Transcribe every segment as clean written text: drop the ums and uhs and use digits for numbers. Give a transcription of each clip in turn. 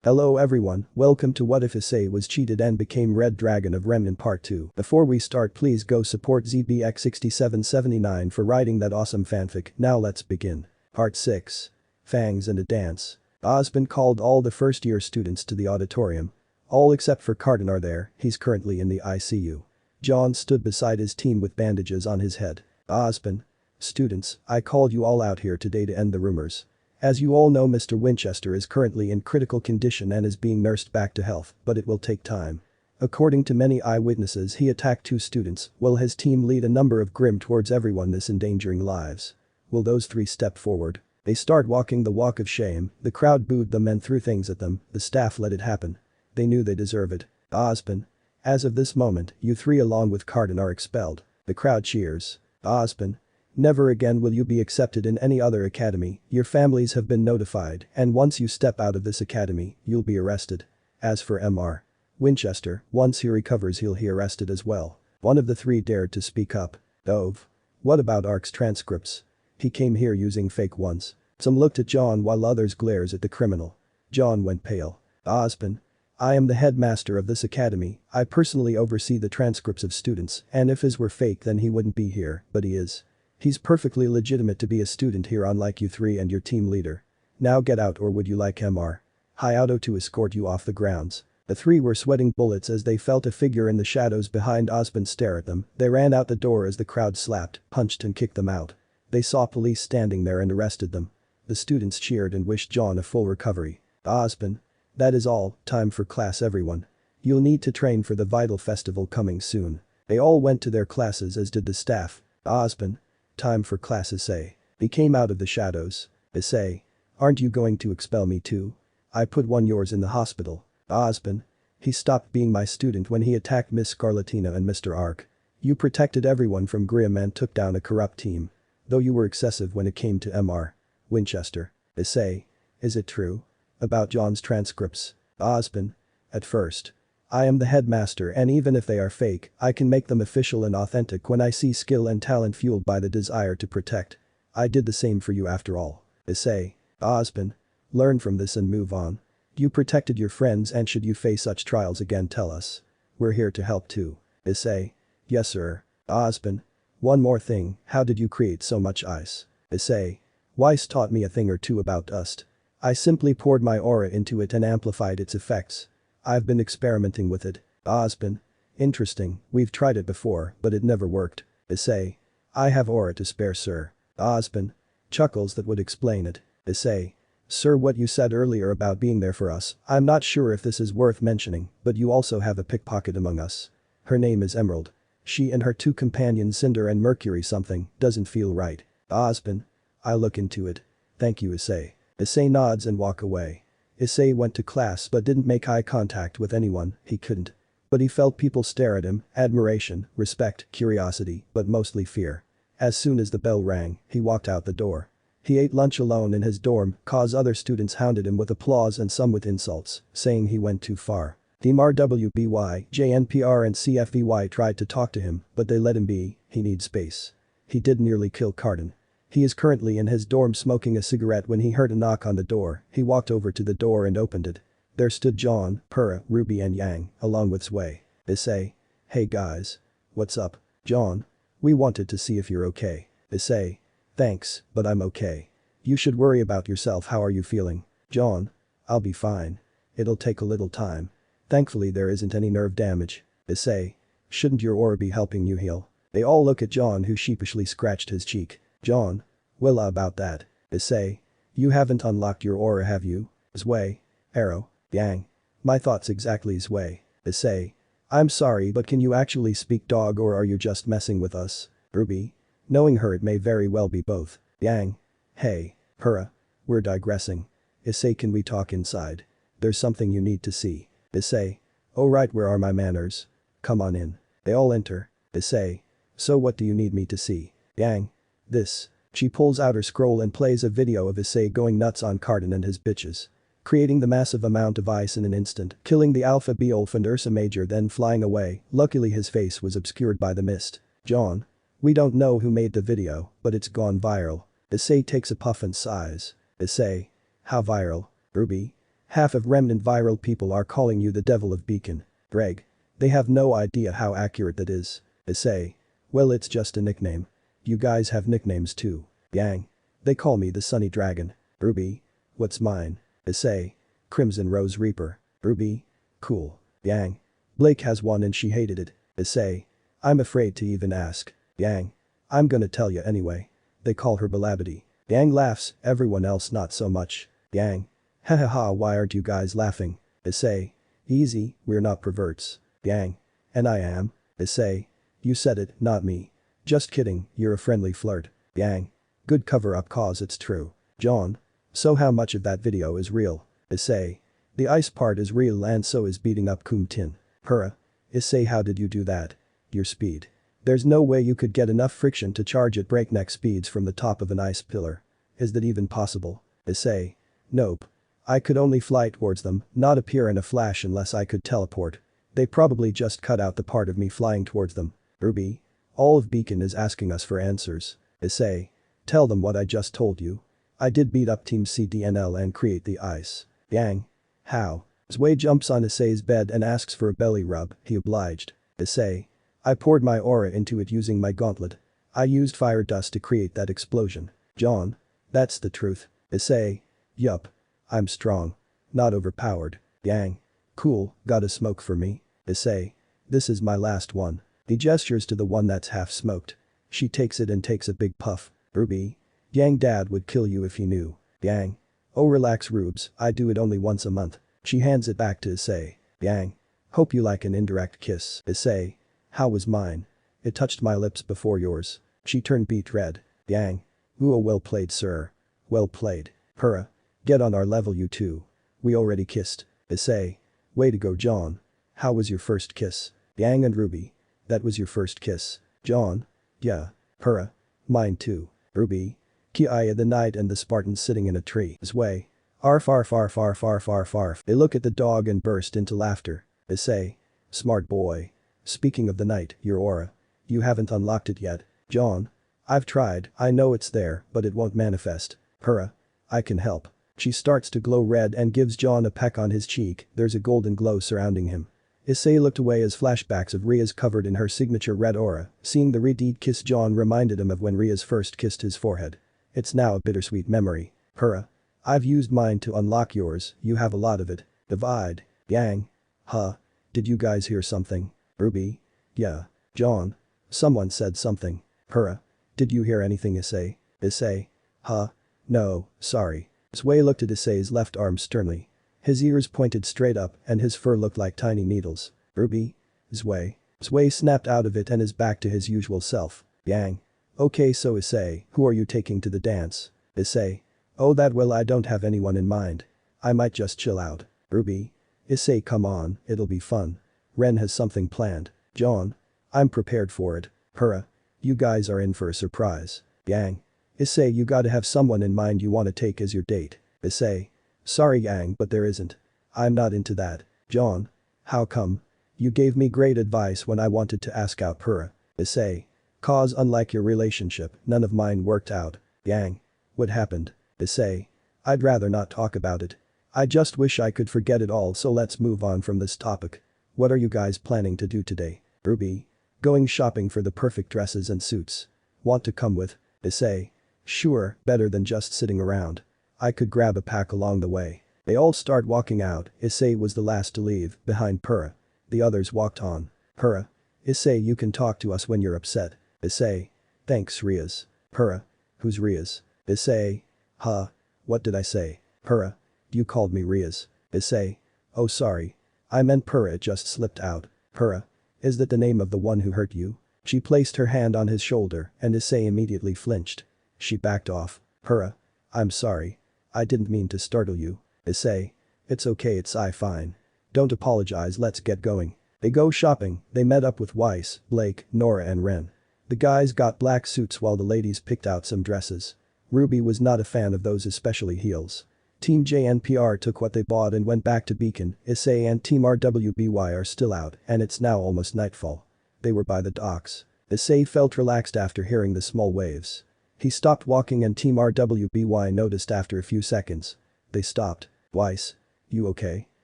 Hello everyone, welcome to What If Issei was cheated and became Red Dragon of Remnant Part 2. Before we start, please go support ZBX6779 for writing that awesome fanfic. Now let's begin. Part 6. Fangs and a Dance. Osmond called all the first year students to the auditorium. All except for Cardin are there, he's currently in the ICU. John stood beside his team with bandages on his head. Osmond. Students, I called you all out here today to end the rumors. As you all know, Mr. Winchester is currently in critical condition and is being nursed back to health, but it will take time. According to many eyewitnesses, he attacked 2 students, while his team lead a number of grim towards everyone, this endangering lives. Will those 3 step forward? They start walking the walk of shame, the crowd booed them and threw things at them, the staff let it happen. They knew they deserve it. Osmond. As of this moment, you 3 along with Cardin are expelled. The crowd cheers. Osmond. Never again will you be accepted in any other academy, your families have been notified, and once you step out of this academy, you'll be arrested. As for Mr. Winchester, once he recovers he'll be arrested as well. One of the 3 dared to speak up. Dove. What about Ark's transcripts? He came here using fake ones. Some looked at John while others glares at the criminal. John went pale. Osmond. I am the headmaster of this academy, I personally oversee the transcripts of students, and if his were fake then he wouldn't be here, but he is. He's perfectly legitimate to be a student here, unlike you 3 and your team leader. Now get out, or would you like Mr. Hiauto to escort you off the grounds? The 3 were sweating bullets as they felt a figure in the shadows behind Osmond stare at them. They ran out the door as the crowd slapped, punched and kicked them out. They saw police standing there and arrested them. The students cheered and wished John a full recovery. Osmond. That is all, time for class everyone. You'll need to train for the Vital Festival coming soon. They all went to their classes as did the staff. Osmond. Time for class Issei. He came out of the shadows. Issei. Aren't you going to expel me too? I put one yours in the hospital. Osmond. He stopped being my student when he attacked Miss Scarlatina and Mr. Ark. You protected everyone from Grimm and took down a corrupt team. Though you were excessive when it came to Mr. Winchester. Issei. Is it true? About John's transcripts. Osmond. At first. I am the headmaster, and even if they are fake, I can make them official and authentic when I see skill and talent fueled by the desire to protect. I did the same for you after all. Issei. Osmond. Learn from this and move on. You protected your friends, and should you face such trials again, tell us. We're here to help too. Issei. Yes sir. Osmond. One more thing, how did you create so much ice? Issei. Weiss taught me a thing or two about dust. I simply poured my aura into it and amplified its effects. I've been experimenting with it. Osmond. Interesting, we've tried it before, but it never worked. Issei. I have aura to spare sir. Osmond. Chuckles, that would explain it. Issei. Sir, what you said earlier about being there for us, I'm not sure if this is worth mentioning, but you also have a pickpocket among us. Her name is Emerald. She and her 2 companions Cinder and Mercury something, doesn't feel right. Osmond. I'll look into it. Thank you Issei. Issei nods and walk away. Issei went to class but didn't make eye contact with anyone, he couldn't. But he felt people stare at him, admiration, respect, curiosity, but mostly fear. As soon as the bell rang, he walked out the door. He ate lunch alone in his dorm, cause other students hounded him with applause and some with insults, saying he went too far. Team rwby, JNPR and CFVY tried to talk to him, but they let him be, he needs space. He did nearly kill Cardin. He is currently in his dorm smoking a cigarette when he heard a knock on the door. He walked over to the door and opened it. There stood John, Pura, Ruby and Yang, along with Sway. Issei. Hey guys. What's up? John. We wanted to see if you're okay. Issei. Thanks, but I'm okay. You should worry about yourself, how are you feeling? John. I'll be fine. It'll take a little time. Thankfully there isn't any nerve damage. Issei. Shouldn't your aura be helping you heal? They all look at John, who sheepishly scratched his cheek. John. Well, about that. Issei. You haven't unlocked your aura, have you? Zway. Arrow. Yang. My thoughts exactly Zway. Issei. I'm sorry, but can you actually speak dog, or are you just messing with us? Ruby. Knowing her, it may very well be both. Yang. Hey. Pura. We're digressing. Issei, can we talk inside? There's something you need to see. Issei. Oh right, where are my manners? Come on in. They all enter. Issei. So what do you need me to see? Yang. This. She pulls out her scroll and plays a video of Issei going nuts on Cardin and his bitches. Creating the massive amount of ice in an instant, killing the Alpha Beowulf and Ursa Major, then flying away. Luckily his face was obscured by the mist. John. We don't know who made the video, but it's gone viral. Issei takes a puff and sighs. Issei. How viral? Ruby. Half of Remnant viral people are calling you the devil of Beacon. Greg. They have no idea how accurate that is. Issei. Well, it's just a nickname. You guys have nicknames too. Yang. They call me the Sunny Dragon. Ruby. What's mine? Issei. Crimson Rose Reaper. Ruby. Cool. Yang. Blake has one and she hated it. Issei. I'm afraid to even ask. Yang. I'm gonna tell you anyway. They call her Balabity. Yang laughs, everyone else not so much. Yang. Hahaha, why aren't you guys laughing? Issei. Easy, we're not perverts. Yang. And I am. Issei. You said it, not me. Just kidding, you're a friendly flirt. Yang. Good cover up cause it's true. John. So how much of that video is real? Issei. The ice part is real and so is beating up Kumtin. Hurrah. Issei, how did you do that? Your speed. There's no way you could get enough friction to charge at breakneck speeds from the top of an ice pillar. Is that even possible? Issei. Nope. I could only fly towards them, not appear in a flash unless I could teleport. They probably just cut out the part of me flying towards them. Ruby. All of Beacon is asking us for answers. Issei. Tell them what I just told you. I did beat up Team CDNL and create the ice. Yang. How? Zwei jumps on Issei's bed and asks for a belly rub, he obliged. Issei. I poured my aura into it using my gauntlet. I used fire dust to create that explosion. John. That's the truth. Issei. Yup. I'm strong. Not overpowered. Yang. Cool, got a smoke for me? Issei. This is my last one. He gestures to the one that's half smoked. She takes it and takes a big puff. Ruby. Yang, dad would kill you if he knew. Yang. Oh, relax Rubes, I do it only once a month. She hands it back to Issei. Yang. Hope you like an indirect kiss. Issei. How was mine? It touched my lips before yours. She turned beet red. Yang. Ooh, well played sir. Well played. Hurrah. Get on our level you two. We already kissed. Issei. Way to go John. How was your first kiss? Yang and Ruby. That was your first kiss. John. Yeah. Hurrah. Mine too. Ruby. Kiaya the knight and the Spartans sitting in a tree. Zwei. Arf arf arf arf arf arf arf. They look at the dog and burst into laughter. Issei. Smart boy. Speaking of the knight, your aura. You haven't unlocked it yet. John. I've tried, I know it's there, but it won't manifest. Hurrah. I can help. She starts to glow red and gives John a peck on his cheek, there's a golden glow surrounding him. Issei looked away as flashbacks of Ria's covered in her signature red aura, seeing the redeed kiss John reminded him of when Ria's first kissed his forehead. It's now a bittersweet memory. Hurrah. I've used mine to unlock yours, you have a lot of it. Divide. Yang. Huh. Did you guys hear something? Ruby. Yeah. John. Someone said something. Hurrah. Did you hear anything Issei? Issei. Huh. No, sorry. Zwei looked at Issei's left arm sternly. His ears pointed straight up and his fur looked like tiny needles. Ruby. Zwei. Zwei snapped out of it and is back to his usual self. Yang. Okay so Issei, who are you taking to the dance? Issei. Oh that well I don't have anyone in mind. I might just chill out. Ruby. Issei come on, it'll be fun. Ren has something planned. John. I'm prepared for it. Hurrah. You guys are in for a surprise. Yang. Issei you gotta have someone in mind you wanna take as your date. Issei. Sorry Yang but there isn't. I'm not into that. John. How come? You gave me great advice when I wanted to ask out Hurrah. Issei. Cause unlike your relationship, none of mine worked out. Yang. What happened? Issei. I'd rather not talk about it. I just wish I could forget it all so let's move on from this topic. What are you guys planning to do today? Ruby. Going shopping for the perfect dresses and suits. Want to come with? Issei. Sure, better than just sitting around. I could grab a pack along the way. They all start walking out, Issei was the last to leave, behind Hurrah. The others walked on. Hurrah. Issei you can talk to us when you're upset. Issei. Thanks Riaz. Hurrah. Who's Riaz? Issei. Huh. What did I say? Hurrah. You called me Riaz. Issei. Oh sorry. I meant Hurrah it just slipped out. Hurrah. Is that the name of the one who hurt you? She placed her hand on his shoulder and Issei immediately flinched. She backed off. Hurrah. I'm sorry. I didn't mean to startle you. Issei. It's okay it's fine. Don't apologize let's get going. They go shopping, they met up with Weiss, Blake, Nora and Ren. The guys got black suits while the ladies picked out some dresses. Ruby was not a fan of those especially heels. Team JNPR took what they bought and went back to Beacon, Issei and Team RWBY are still out and it's now almost nightfall. They were by the docks. Issei felt relaxed after hearing the small waves. He stopped walking and Team RWBY noticed after a few seconds. They stopped. Weiss. You okay?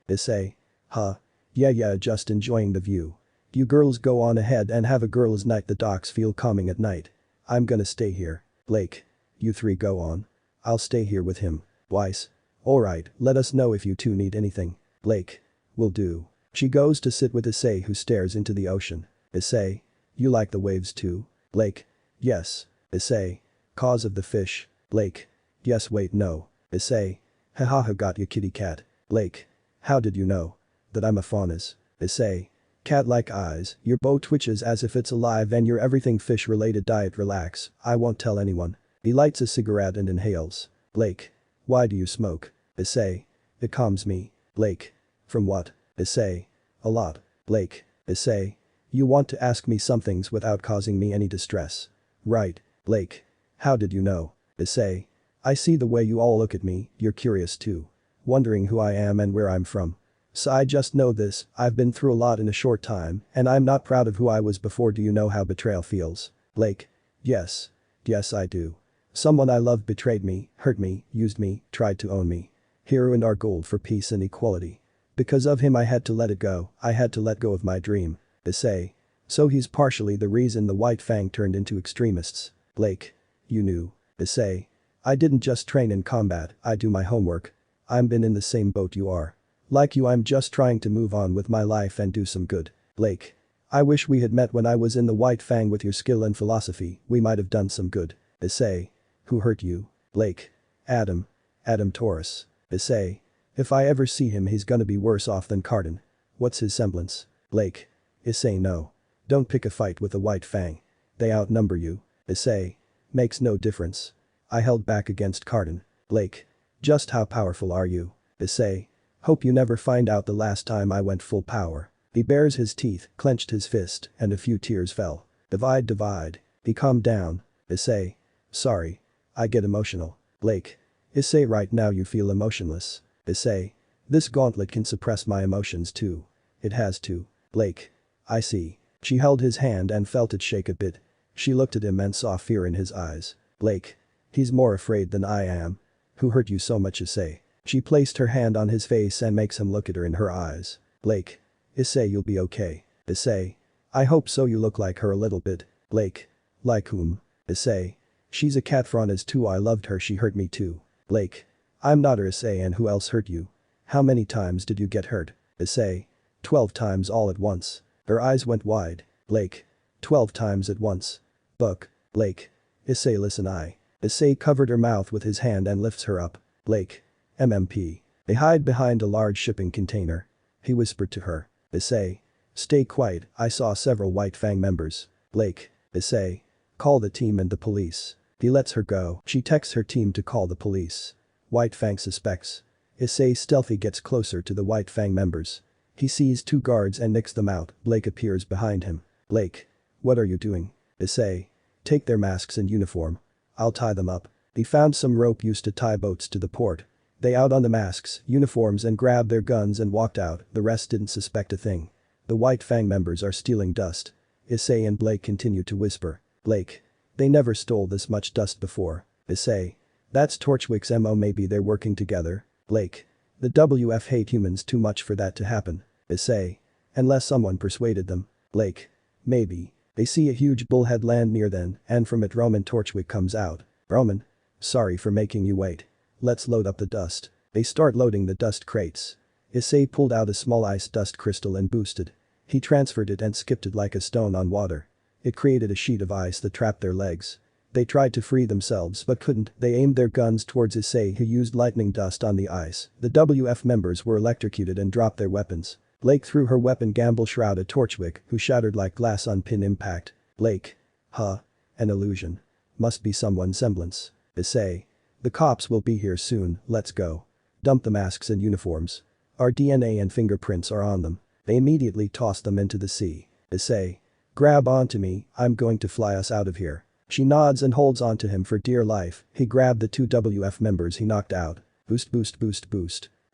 Issei. Huh. Yeah, just enjoying the view. You girls go on ahead and have a girls' night. The docks feel calming at night. I'm gonna stay here. Blake. You three go on. I'll stay here with him. Weiss. Alright, let us know if you two need anything. Blake. Will do. She goes to sit with Issei, who stares into the ocean. Issei. You like the waves too? Blake. Yes. Issei. Cause of the fish. Blake. Yes, wait, no. Issei. Haha, got you, kitty cat. Blake. How did you know that I'm a faunus? Issei. Cat-like eyes, your bow twitches as if it's alive and your everything fish-related diet. Relax, I won't tell anyone. He lights a cigarette and inhales. Blake. Why do you smoke? Issei. It calms me. Blake. From what? Issei. A lot. Blake. Issei. You want to ask me some things without causing me any distress. Right. Blake. How did you know? Issei. I see the way you all look at me, you're curious too. Wondering who I am and where I'm from. So I just know this, I've been through a lot in a short time, and I'm not proud of who I was before. Do you know how betrayal feels? Blake. Yes. Yes, I do. Someone I loved betrayed me, hurt me, used me, tried to own me. He ruined our goal for peace and equality. Because of him I had to let it go, I had to let go of my dream. Issei. So he's partially the reason the White Fang turned into extremists. Blake. You knew. Issei. I didn't just train in combat, I do my homework. I'm been in the same boat you are. Like you, I'm just trying to move on with my life and do some good. Blake. I wish we had met when I was in the White Fang. With your skill and philosophy, we might have done some good. Issei. Who hurt you? Blake. Adam. Adam Taurus. Issei. If I ever see him, he's gonna be worse off than Cardin. What's his semblance? Blake. Issei. No. Don't pick a fight with the White Fang. They outnumber you. Issei. Makes no difference. I held back against Cardin. Blake. Just how powerful are you? Issei. Hope you never find out the last time I went full power. He bares his teeth, clenched his fist, and a few tears fell. Divide. He calmed down. Issei. Sorry. I get emotional. Blake. Issei. Right now you feel emotionless. Issei. This gauntlet can suppress my emotions too. It has to. Blake. I see. She held his hand and felt it shake a bit. She looked at him and saw fear in his eyes. Blake. He's more afraid than I am. Who hurt you so much? Issei. She placed her hand on his face and makes him look at her in her eyes. Blake. Issei. You'll be okay. Issei. I hope so. You look like her a little bit. Blake. Like whom? Issei. She's a cat faunus too. I loved her. She hurt me too. Blake. I'm not her. Issei. And who else hurt you? How many times did you get hurt? Issei. 12 times all at once. Her eyes went wide. Blake. 12 times at once. Book. Blake. Issei. Listen. Issei covered her mouth with his hand and lifts her up. Blake. MMP. They hide behind a large shipping container. He whispered to her. Issei. Stay quiet, I saw several White Fang members. Blake. Issei. Call the team and the police. He lets her go. She texts her team to call the police. White Fang suspects. Issei stealthy gets closer to the White Fang members. He sees 2 guards and nicks them out. Blake appears behind him. Blake. What are you doing? Issei. Take their masks and uniform. I'll tie them up. He found some rope used to tie boats to the port. They out on the masks, uniforms and grabbed their guns and walked out. The rest didn't suspect a thing. The White Fang members are stealing dust. Issei and Blake continue to whisper. Blake. They never stole this much dust before. Issei. That's Torchwick's MO. Maybe they're working together. Blake. The WF hate humans too much for that to happen. Issei. Unless someone persuaded them. Blake. Maybe. They see a huge bullhead land near them, and from it Roman Torchwick comes out. Roman. Sorry for making you wait. Let's load up the dust. They start loading the dust crates. Issei pulled out a small ice dust crystal and boosted. He transferred it and skipped it like a stone on water. It created a sheet of ice that trapped their legs. They tried to free themselves but couldn't. They aimed their guns towards Issei, who used lightning dust on the ice. The WF members were electrocuted and dropped their weapons. Blake threw her weapon gamble shroud at Torchwick, who shattered like glass on pin impact. Blake. Huh. An illusion. Must be someone's semblance. Issei. The cops will be here soon, let's go. Dump the masks and uniforms. Our DNA and fingerprints are on them. They immediately toss them into the sea. Issei. Grab onto me, I'm going to fly us out of here. She nods and holds onto him for dear life. He grabbed the 2 WF members he knocked out. Boost.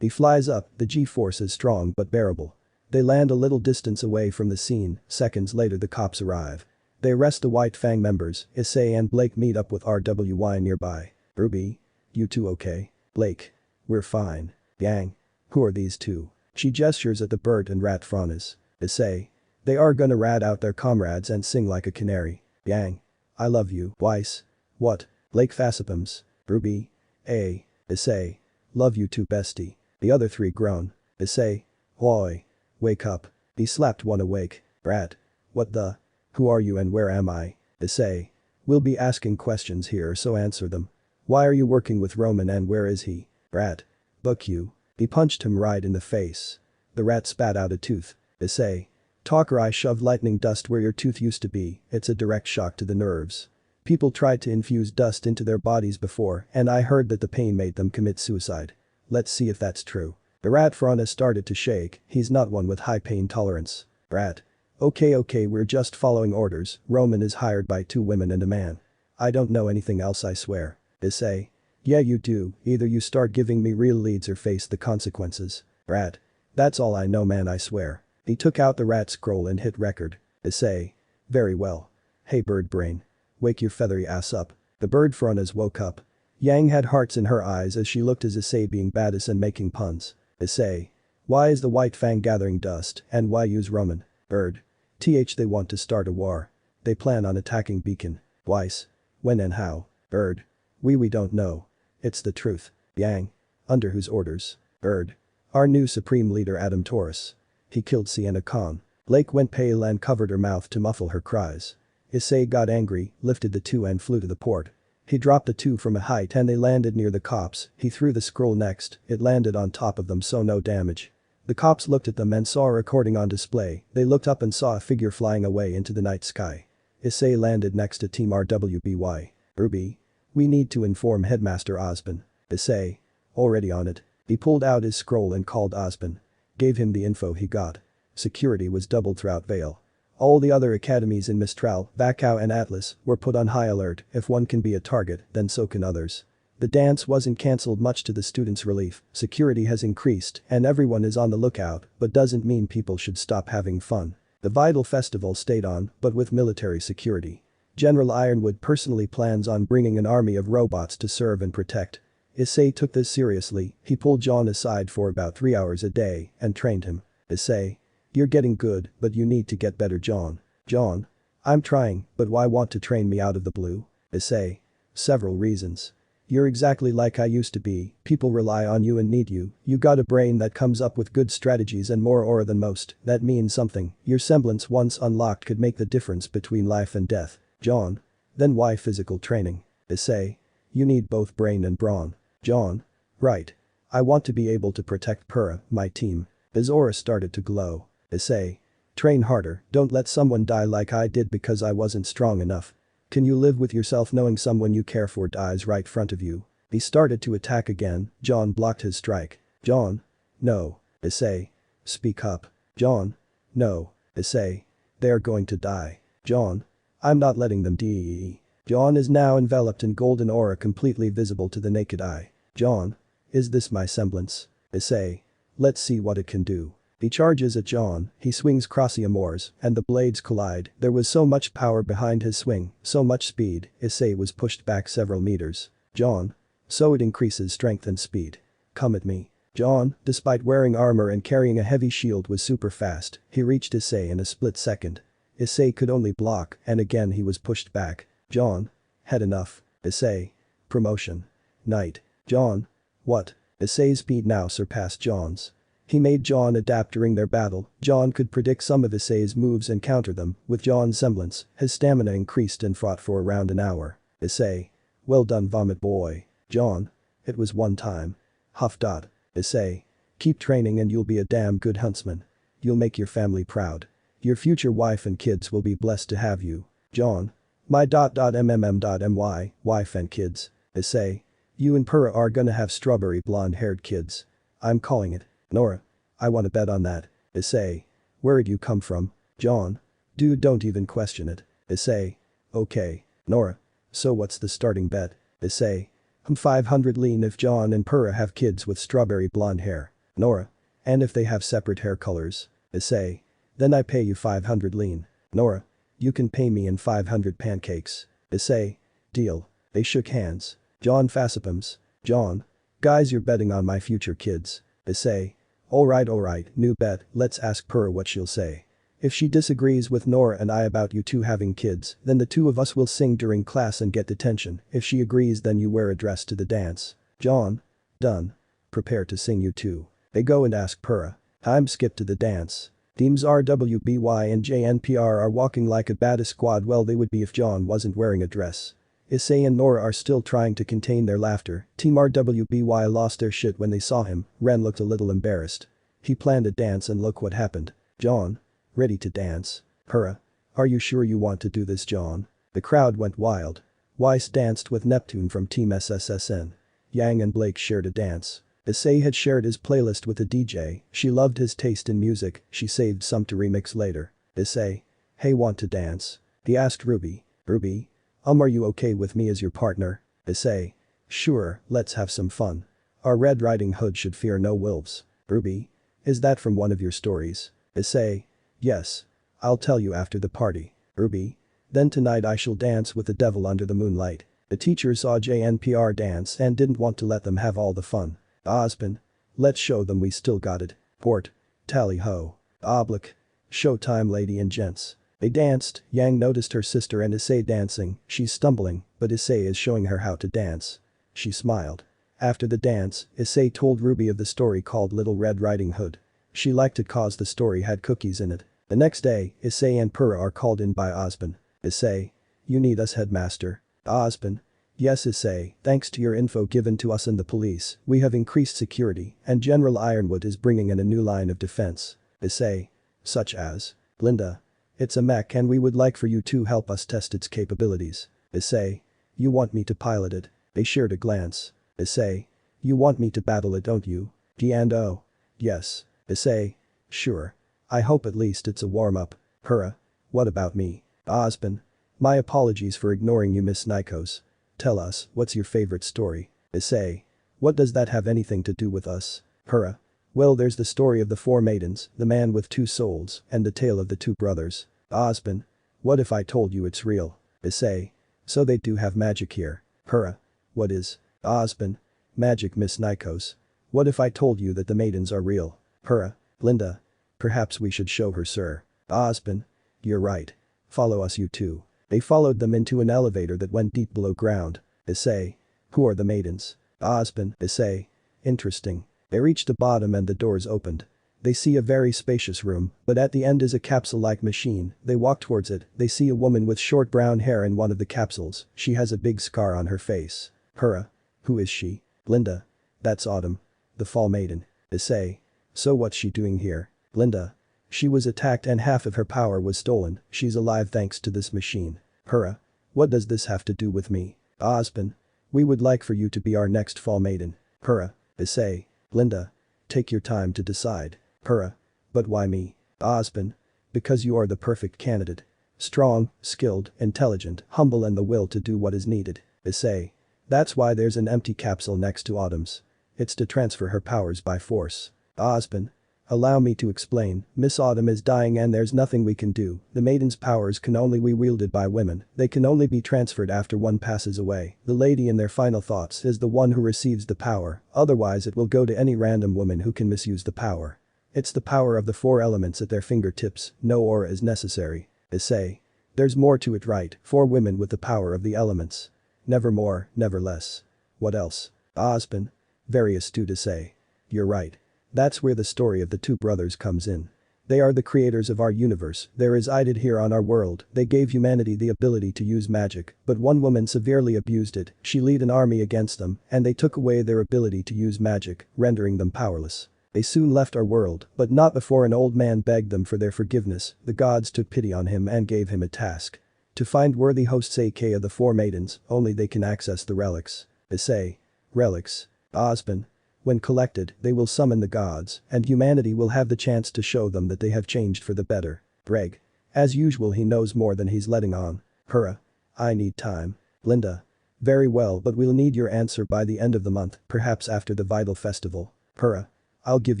He flies up, the G-force is strong but bearable. They land a little distance away from the scene. Seconds later the cops arrive. They arrest the White Fang members. Issei and Blake meet up with rwby nearby. Ruby? You two okay? Blake. We're fine. Yang. Who are these two? She gestures at the bird and rat faunas. Issei. They are gonna rat out their comrades and sing like a canary. Yang. I love you, Weiss. What? Lake Fassipums. Ruby. A. Issei. Love you too, bestie. The other three groan. Issei. Oi. Wake up. He slapped one awake. Rat. What the? Who are you and where am I? Issei. We'll be asking questions here, so answer them. Why are you working with Roman and where is he? Rat. Book you. He punched him right in the face. The rat spat out a tooth. Issei. Talker, I shoved lightning dust where your tooth used to be, it's a direct shock to the nerves. People tried to infuse dust into their bodies before and I heard that the pain made them commit suicide. Let's see if that's true. The rat fauna started to shake, he's not one with high pain tolerance. Rat. Okay, we're just following orders, Roman is hired by 2 women and a man. I don't know anything else, I swear. Issei. Yeah you do, either you start giving me real leads or face the consequences. Rat. That's all I know, man, I swear. He took out the rat scroll and hit record. Issei. Very well. Hey bird brain. Wake your feathery ass up. The bird faunas woke up. Yang had hearts in her eyes as she looked at Issei being badass and making puns. Issei. Why is the white fang gathering dust and why use Roman? Bird. They want to start a war. They plan on attacking Beacon. Weiss. When and how? Bird. We don't know. It's the truth. Yang. Under whose orders? Bird. Our new supreme leader Adam Taurus. He killed Sienna Khan. Lake went pale and covered her mouth to muffle her cries. Issei got angry, lifted the 2 and flew to the port. He dropped the 2 from a height and they landed near the cops. He threw the scroll next, it landed on top of them so no damage. The cops looked at them and saw a recording on display, they looked up and saw a figure flying away into the night sky. Issei landed next to Team rwby. Ruby. We need to inform Headmaster Osborne. Issei. Already on it. He pulled out his scroll and called Osborne. Gave him the info he got. Security was doubled throughout Vale. All the other academies in Mistral, Vakau and Atlas were put on high alert. If one can be a target, then so can others. The dance wasn't cancelled, much to the students' relief. Security has increased and everyone is on the lookout, but doesn't mean people should stop having fun. The Vital Festival stayed on, but with military security. General Ironwood personally plans on bringing an army of robots to serve and protect. Issei took this seriously, he pulled John aside for about 3 hours a day and trained him. Issei. You're getting good, but you need to get better, John. John. I'm trying, but why want to train me out of the blue? Issei. Several reasons. You're exactly like I used to be, people rely on you and need you, you got a brain that comes up with good strategies and more aura than most, that means something, your semblance once unlocked could make the difference between life and death. John. Then why physical training? Issei. You need both brain and brawn. John. Right. I want to be able to protect Pura, my team. His aura started to glow. Issei. Train harder, don't let someone die like I did because I wasn't strong enough. Can you live with yourself knowing someone you care for dies right in front of you? He started to attack again, John blocked his strike. John. No. Issei. Speak up. John. No. Issei. They are going to die. John. I'm not letting them die. John is now enveloped in golden aura completely visible to the naked eye. John. Is this my semblance? Issei. Let's see what it can do. He charges at John, he swings crossy amours, and the blades collide. There was so much power behind his swing, so much speed, Issei was pushed back several meters. John. So it increases strength and speed. Come at me. John, despite wearing armor and carrying a heavy shield, was super fast, he reached Issei in a split second. Issei could only block, and again he was pushed back. John. Had enough. Issei. Promotion. Knight. John. What? Issei's speed now surpassed John's. He made John adapt during their battle, John could predict some of Issei's moves and counter them, with John's semblance, his stamina increased and fought for around an hour. Issei. Well done, vomit boy. John. It was one time. Huff. Issei. Keep training and you'll be a damn good huntsman. You'll make your family proud. Your future wife and kids will be blessed to have you. John. My .mmm.my, wife and kids. Issei. You and Pura are gonna have strawberry blonde-haired kids. I'm calling it. Nora. I wanna bet on that. Issei. Where'd you come from? John. Dude, don't even question it. Issei. Okay. Nora. So what's the starting bet? Issei. 500 lean if John and Pura have kids with strawberry blonde hair. Nora. And if they have separate hair colors? Issei. Then I pay you 500 lean. Nora. You can pay me in 500 pancakes. Issei. Deal. They shook hands. John Fassipums. John. Guys, you're betting on my future kids. Issei. Alright, new bet, let's ask Purr what she'll say. If she disagrees with Nora and I about you two having kids, then the two of us will sing during class and get detention. If she agrees, then you wear a dress to the dance. John. Done. Prepare to sing, you two. They go and ask Purr. I'm skip to the dance. Teams RWBY and JNPR are walking like a bad squad. Well, they would be if John wasn't wearing a dress. Issei and Nora are still trying to contain their laughter. Team RWBY lost their shit when they saw him. Ren looked a little embarrassed. He planned a dance and look what happened. John. Ready to dance. Purr. Are you sure you want to do this, John? The crowd went wild. Weiss danced with Neptune from Team SSSN. Yang and Blake shared a dance. Issei had shared his playlist with a DJ. She loved his taste in music. She saved some to remix later. Issei. Hey, want to dance? He asked Ruby. Ruby? Are you okay with me as your partner? Issei. Sure, let's have some fun. Our Red Riding Hood should fear no wolves. Ruby. Is that from one of your stories? Issei. Yes. I'll tell you after the party. Ruby. Then tonight I shall dance with the devil under the moonlight. The teacher saw JNPR dance and didn't want to let them have all the fun. Ospin. Let's show them we still got it. Port. Tally ho. Oblique. Showtime, lady and gents. They danced. Yang noticed her sister and Issei dancing. She's stumbling, but Issei is showing her how to dance. She smiled. After the dance, Issei told Ruby of the story called Little Red Riding Hood. She liked it cause the story had cookies in it. The next day, Issei and Purr are called in by Ospin. Issei. You need us, headmaster. Ospin. Yes, Issei, thanks to your info given to us and the police, we have increased security, and General Ironwood is bringing in a new line of defense. Issei. Such as? Linda. It's a mech and we would like for you to help us test its capabilities. Issei. You want me to pilot it? They shared a glance. Issei. You want me to battle it, don't you? D&O. Yes. Issei. Sure. I hope at least it's a warm-up. Purr. What about me? Ospin. My apologies for ignoring you, Miss Nikos. Tell us, what's your favorite story? Issei. What does that have anything to do with us? Purr. Well, there's the story of the four maidens, the man with two souls, and the tale of the two brothers. Ospin. What if I told you it's real? Issei. So they do have magic here. Purr. What is? Ospin. Magic, Miss Nikos. What if I told you that the maidens are real? Purr. Linda. Perhaps we should show her, sir. Ospin. You're right. Follow us, you two. They followed them into an elevator that went deep below ground. Issei. Who are the maidens? Ospin. Issei. Interesting. They reached the bottom and the doors opened. They see a very spacious room, but at the end is a capsule-like machine. They walk towards it. They see a woman with short brown hair in one of the capsules. She has a big scar on her face. Purr. Who is she? Linda. That's Autumn. The Fall Maiden. Issei. So what's she doing here? Linda. She was attacked and half of her power was stolen. She's alive thanks to this machine. Purr. What does this have to do with me? Ospin. We would like for you to be our next Fall Maiden. Purr. Issei. Linda. Take your time to decide. Purr. But why me? Ospin. Because you are the perfect candidate. Strong, skilled, intelligent, humble and the will to do what is needed. Issei. That's why there's an empty capsule next to Autumn's. It's to transfer her powers by force. Ospin. Allow me to explain, Miss Autumn is dying and there's nothing we can do. The maiden's powers can only be wielded by women. They can only be transferred after one passes away. The lady in their final thoughts is the one who receives the power, otherwise it will go to any random woman who can misuse the power. It's the power of the four elements at their fingertips, no aura is necessary. Issei. There's more to it, right? Four women with the power of the elements. Never more, never less. What else? Ospin. Very astute, Issei. You're right. That's where the story of the two brothers comes in. They are the creators of our universe. They resided here on our world. They gave humanity the ability to use magic, but one woman severely abused it. She led an army against them, and they took away their ability to use magic, rendering them powerless. They soon left our world, but not before an old man begged them for their forgiveness. The gods took pity on him and gave him a task. To find worthy hosts, aka the four maidens, only they can access the relics. Issei. Relics. Ospin. When collected, they will summon the gods, and humanity will have the chance to show them that they have changed for the better. Greg. As usual, he knows more than he's letting on. Purr. I need time. Linda. Very well, but we'll need your answer by the end of the month, perhaps after the Vital Festival. Purr. I'll give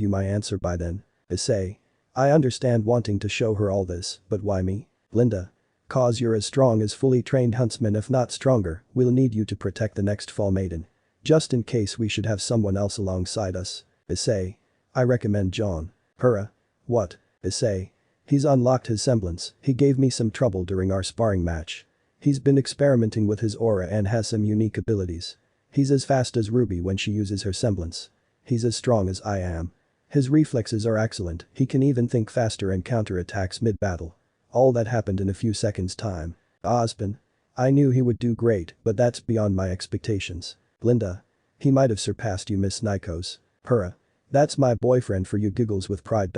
you my answer by then. Issei. I understand wanting to show her all this, but why me? Linda. Cause you're as strong as fully trained huntsmen, if not stronger. We'll need you to protect the next Fall Maiden. Just in case we should have someone else alongside us. Issei. I recommend John. Hurrah. What? Issei. He's unlocked his semblance, he gave me some trouble during our sparring match. He's been experimenting with his aura and has some unique abilities. He's as fast as Ruby when she uses her semblance. He's as strong as I am. His reflexes are excellent, he can even think faster and counter-attacks mid-battle. All that happened in a few seconds' time. Osborne. I knew he would do great, but that's beyond my expectations. Linda. He might have surpassed you, Miss Nikos. Hurrah. That's my boyfriend for you, giggles with pride.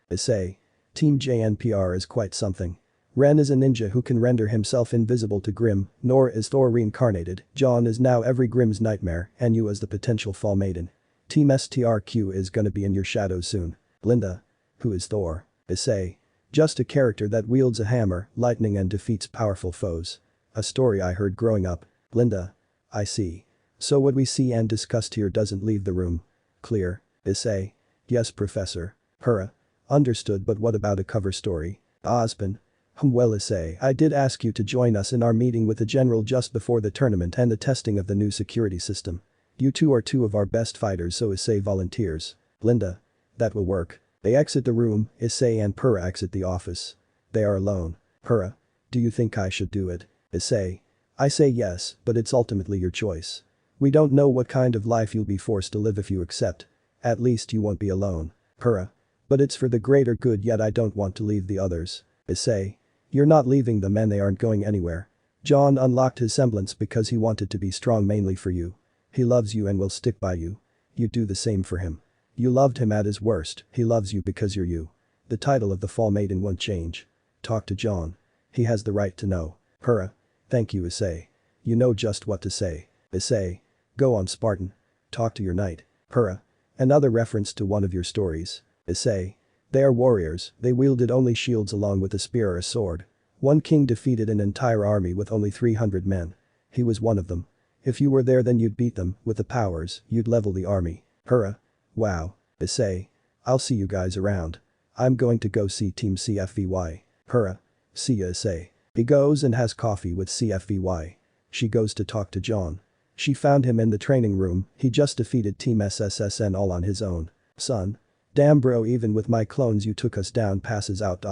Issei. Team JNPR is quite something. Ren is a ninja who can render himself invisible to Grimm, Nor is Thor reincarnated, John is now every Grimm's nightmare, and you as the potential fall maiden. Team STRQ is gonna be in your shadows soon. Linda. Who is Thor? Issei. Just a character that wields a hammer, lightning and defeats powerful foes. A story I heard growing up. Linda. I see. So what we see and discussed here doesn't leave the room. Clear. Issei. Yes, Professor. Hurrah. Understood, but what about a cover story? Osborne. Well, Issei, I did ask you to join us in our meeting with the general just before the tournament and the testing of the new security system. You two are two of our best fighters, so Issei volunteers. Linda. That will work. They exit the room, Issei and Purah exit the office. They are alone. Purah. Do you think I should do it? Issei. I say yes, but it's ultimately your choice. We don't know what kind of life you'll be forced to live if you accept. At least you won't be alone. Purah. But it's for the greater good, yet I don't want to leave the others. Issei. You're not leaving them and they aren't going anywhere. John unlocked his semblance because he wanted to be strong mainly for you. He loves you and will stick by you. You do the same for him. You loved him at his worst, he loves you because you're you. The title of the Fall Maiden won't change. Talk to John. He has the right to know. Hurrah. Thank you, Issei. You know just what to say. Issei. Go on, Spartan. Talk to your knight. Hurrah. Another reference to one of your stories. Issei. They are warriors, they wielded only shields along with a spear or a sword. One king defeated an entire army with only 300 men. He was one of them. If you were there then you'd beat them, with the powers, you'd level the army. Hurrah. Wow. Issei. I'll see you guys around. I'm going to go see Team CFVY. Hurrah. See ya, Issei. He goes and has coffee with CFVY. She goes to talk to John. She found him in the training room, he just defeated Team SSSN all on his own. Son. Damn bro, even with my clones you took us down, passes out.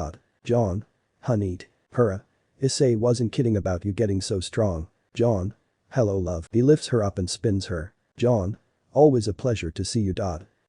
John. Honeyed. Hurrah. Issei wasn't kidding about you getting so strong. John. Hello love. He lifts her up and spins her. John. Always a pleasure to see you.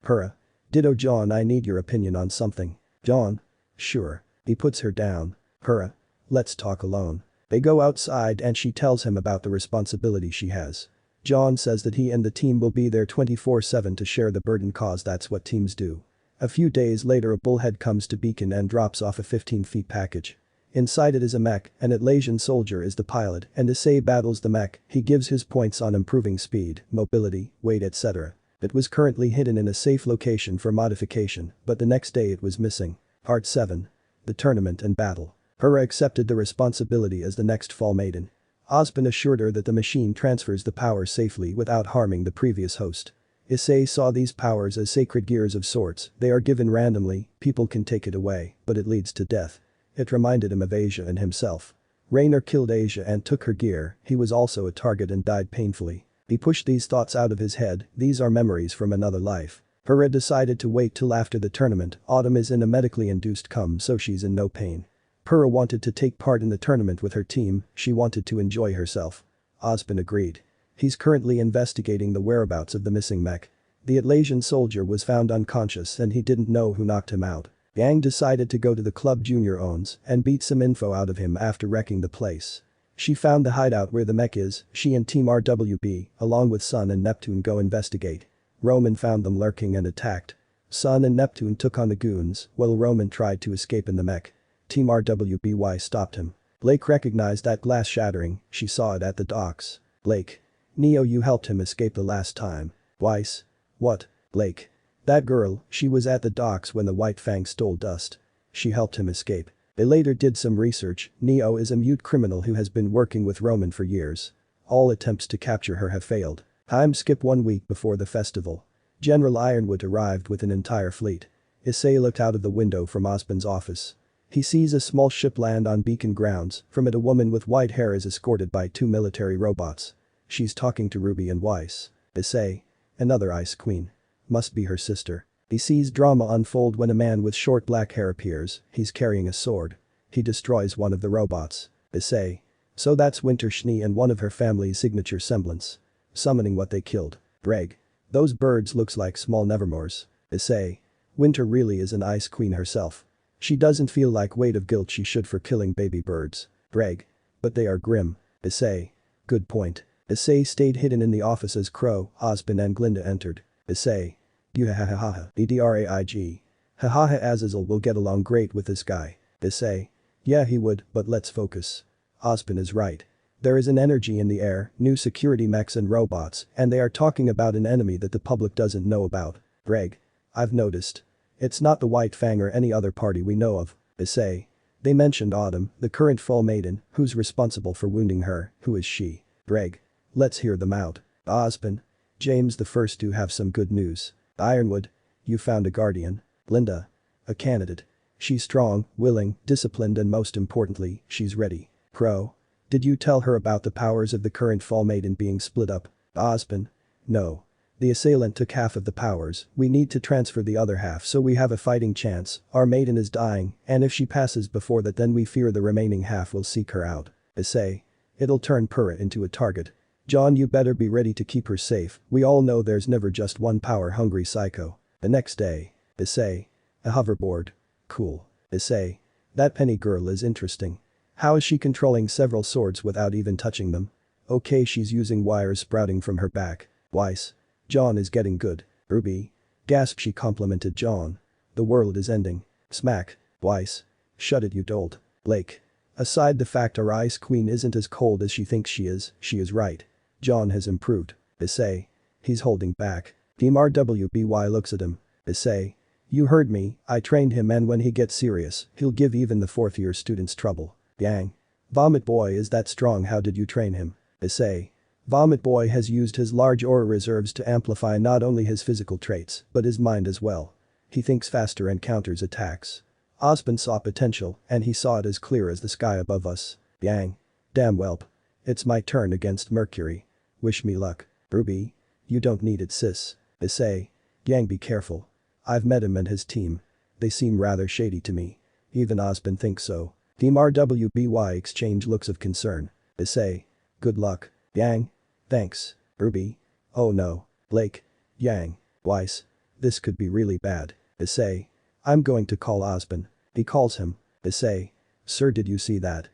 Hurrah. Ditto John, I need your opinion on something. John. Sure. He puts her down. Hurrah. Let's talk alone. They go outside and she tells him about the responsibility she has. John says that he and the team will be there 24/7 to share the burden cause that's what teams do. A few days later a bullhead comes to Beacon and drops off a 15-feet package. Inside it is a mech, an Atlasian soldier is the pilot and Issei battles the mech, he gives his points on improving speed, mobility, weight etc. It was currently hidden in a safe location for modification, but the next day it was missing. Part 7. The tournament and battle. Hera accepted the responsibility as the next Fall Maiden. Osborne assured her that the machine transfers the power safely without harming the previous host. Issei saw these powers as sacred gears of sorts, they are given randomly, people can take it away, but it leads to death. It reminded him of Asia and himself. Raynor killed Asia and took her gear, he was also a target and died painfully. He pushed these thoughts out of his head, these are memories from another life. Hera decided to wait till after the tournament, Autumn is in a medically induced coma so she's in no pain. Hera wanted to take part in the tournament with her team, she wanted to enjoy herself. Osborne agreed. He's currently investigating the whereabouts of the missing mech. The Atlasian soldier was found unconscious and he didn't know who knocked him out. Yang decided to go to the club Junior owns and beat some info out of him after wrecking the place. She found the hideout where the mech is, she and Team RWB, along with Sun and Neptune go investigate. Roman found them lurking and attacked. Sun and Neptune took on the goons, while Roman tried to escape in the mech. Team RWBY stopped him. Blake recognized that glass shattering, she saw it at the docks. Blake. Neo, you helped him escape the last time. Weiss. What? Blake. That girl, she was at the docks when the White Fang stole dust. She helped him escape. They later did some research, Neo is a mute criminal who has been working with Roman for years. All attempts to capture her have failed. Time skip 1 week before the festival. General Ironwood arrived with an entire fleet. Issei looked out of the window from Osborne's office. He sees a small ship land on Beacon grounds, from it a woman with white hair is escorted by 2 military robots. She's talking to Ruby and Weiss. Issei. Another Ice Queen. Must be her sister. He sees drama unfold when a man with short black hair appears, he's carrying a sword. He destroys one of the robots. Issei. So that's Winter Schnee and one of her family's signature semblance. Summoning what they killed. Greg. Those birds looks like small nevermores. Issei. Winter really is an ice queen herself. She doesn't feel like weight of guilt she should for killing baby birds. Greg. But they are grim. Issei. Good point. Issei stayed hidden in the office as Crow, Osborn and Glinda entered. Issei. You ha ha ha ha. EDRAIG. Ha ha ha Azazel will get along great with this guy. Issei. Yeah he would, but let's focus. Osborn is right. There is an energy in the air, new security mechs and robots, and they are talking about an enemy that the public doesn't know about. Greg. I've noticed. It's not the White Fang or any other party we know of. Issei. They mentioned Autumn, the current Fall Maiden, who's responsible for wounding her. Who is she? Greg. Let's hear them out. Osborn. James the first to have some good news. Ironwood. You found a guardian. Linda. A candidate. She's strong, willing, disciplined and most importantly, she's ready. Crow. Did you tell her about the powers of the current Fall Maiden being split up? Osborn. No. The assailant took half of the powers, we need to transfer the other half so we have a fighting chance, our maiden is dying, and if she passes before that then we fear the remaining half will seek her out. Issei. It'll turn Purah into a target. John you better be ready to keep her safe, we all know there's never just one power-hungry psycho. The next day. Issei. A hoverboard. Cool. Issei. That Penny girl is interesting. How is she controlling several swords without even touching them? Okay she's using wires sprouting from her back. Weiss. John is getting good. Ruby. Gasp she complimented John. The world is ending. Smack. Weiss. Shut it you dolt. Blake. Aside the fact our ice queen isn't as cold as she thinks she is right. John has improved. Issei. He's holding back. Team rwby looks at him. Issei. You heard me, I trained him and when he gets serious, he'll give even the fourth year students trouble. Yang. Vomit Boy is that strong how did you train him? Issei. Vomit Boy has used his large aura reserves to amplify not only his physical traits, but his mind as well. He thinks faster and counters attacks. Osborn saw potential, and he saw it as clear as the sky above us. Yang. Damn whelp. It's my turn against Mercury. Wish me luck. Ruby. You don't need it sis. Issei. Yang be careful. I've met him and his team. They seem rather shady to me. Even Osborn thinks so. Team rwby exchange looks of concern. Issei. Good luck. Yang. Thanks. Ruby. Oh no. Blake. Yang. Weiss. This could be really bad. Issei. I'm going to call Osborn. He calls him. Issei. Sir did you see that?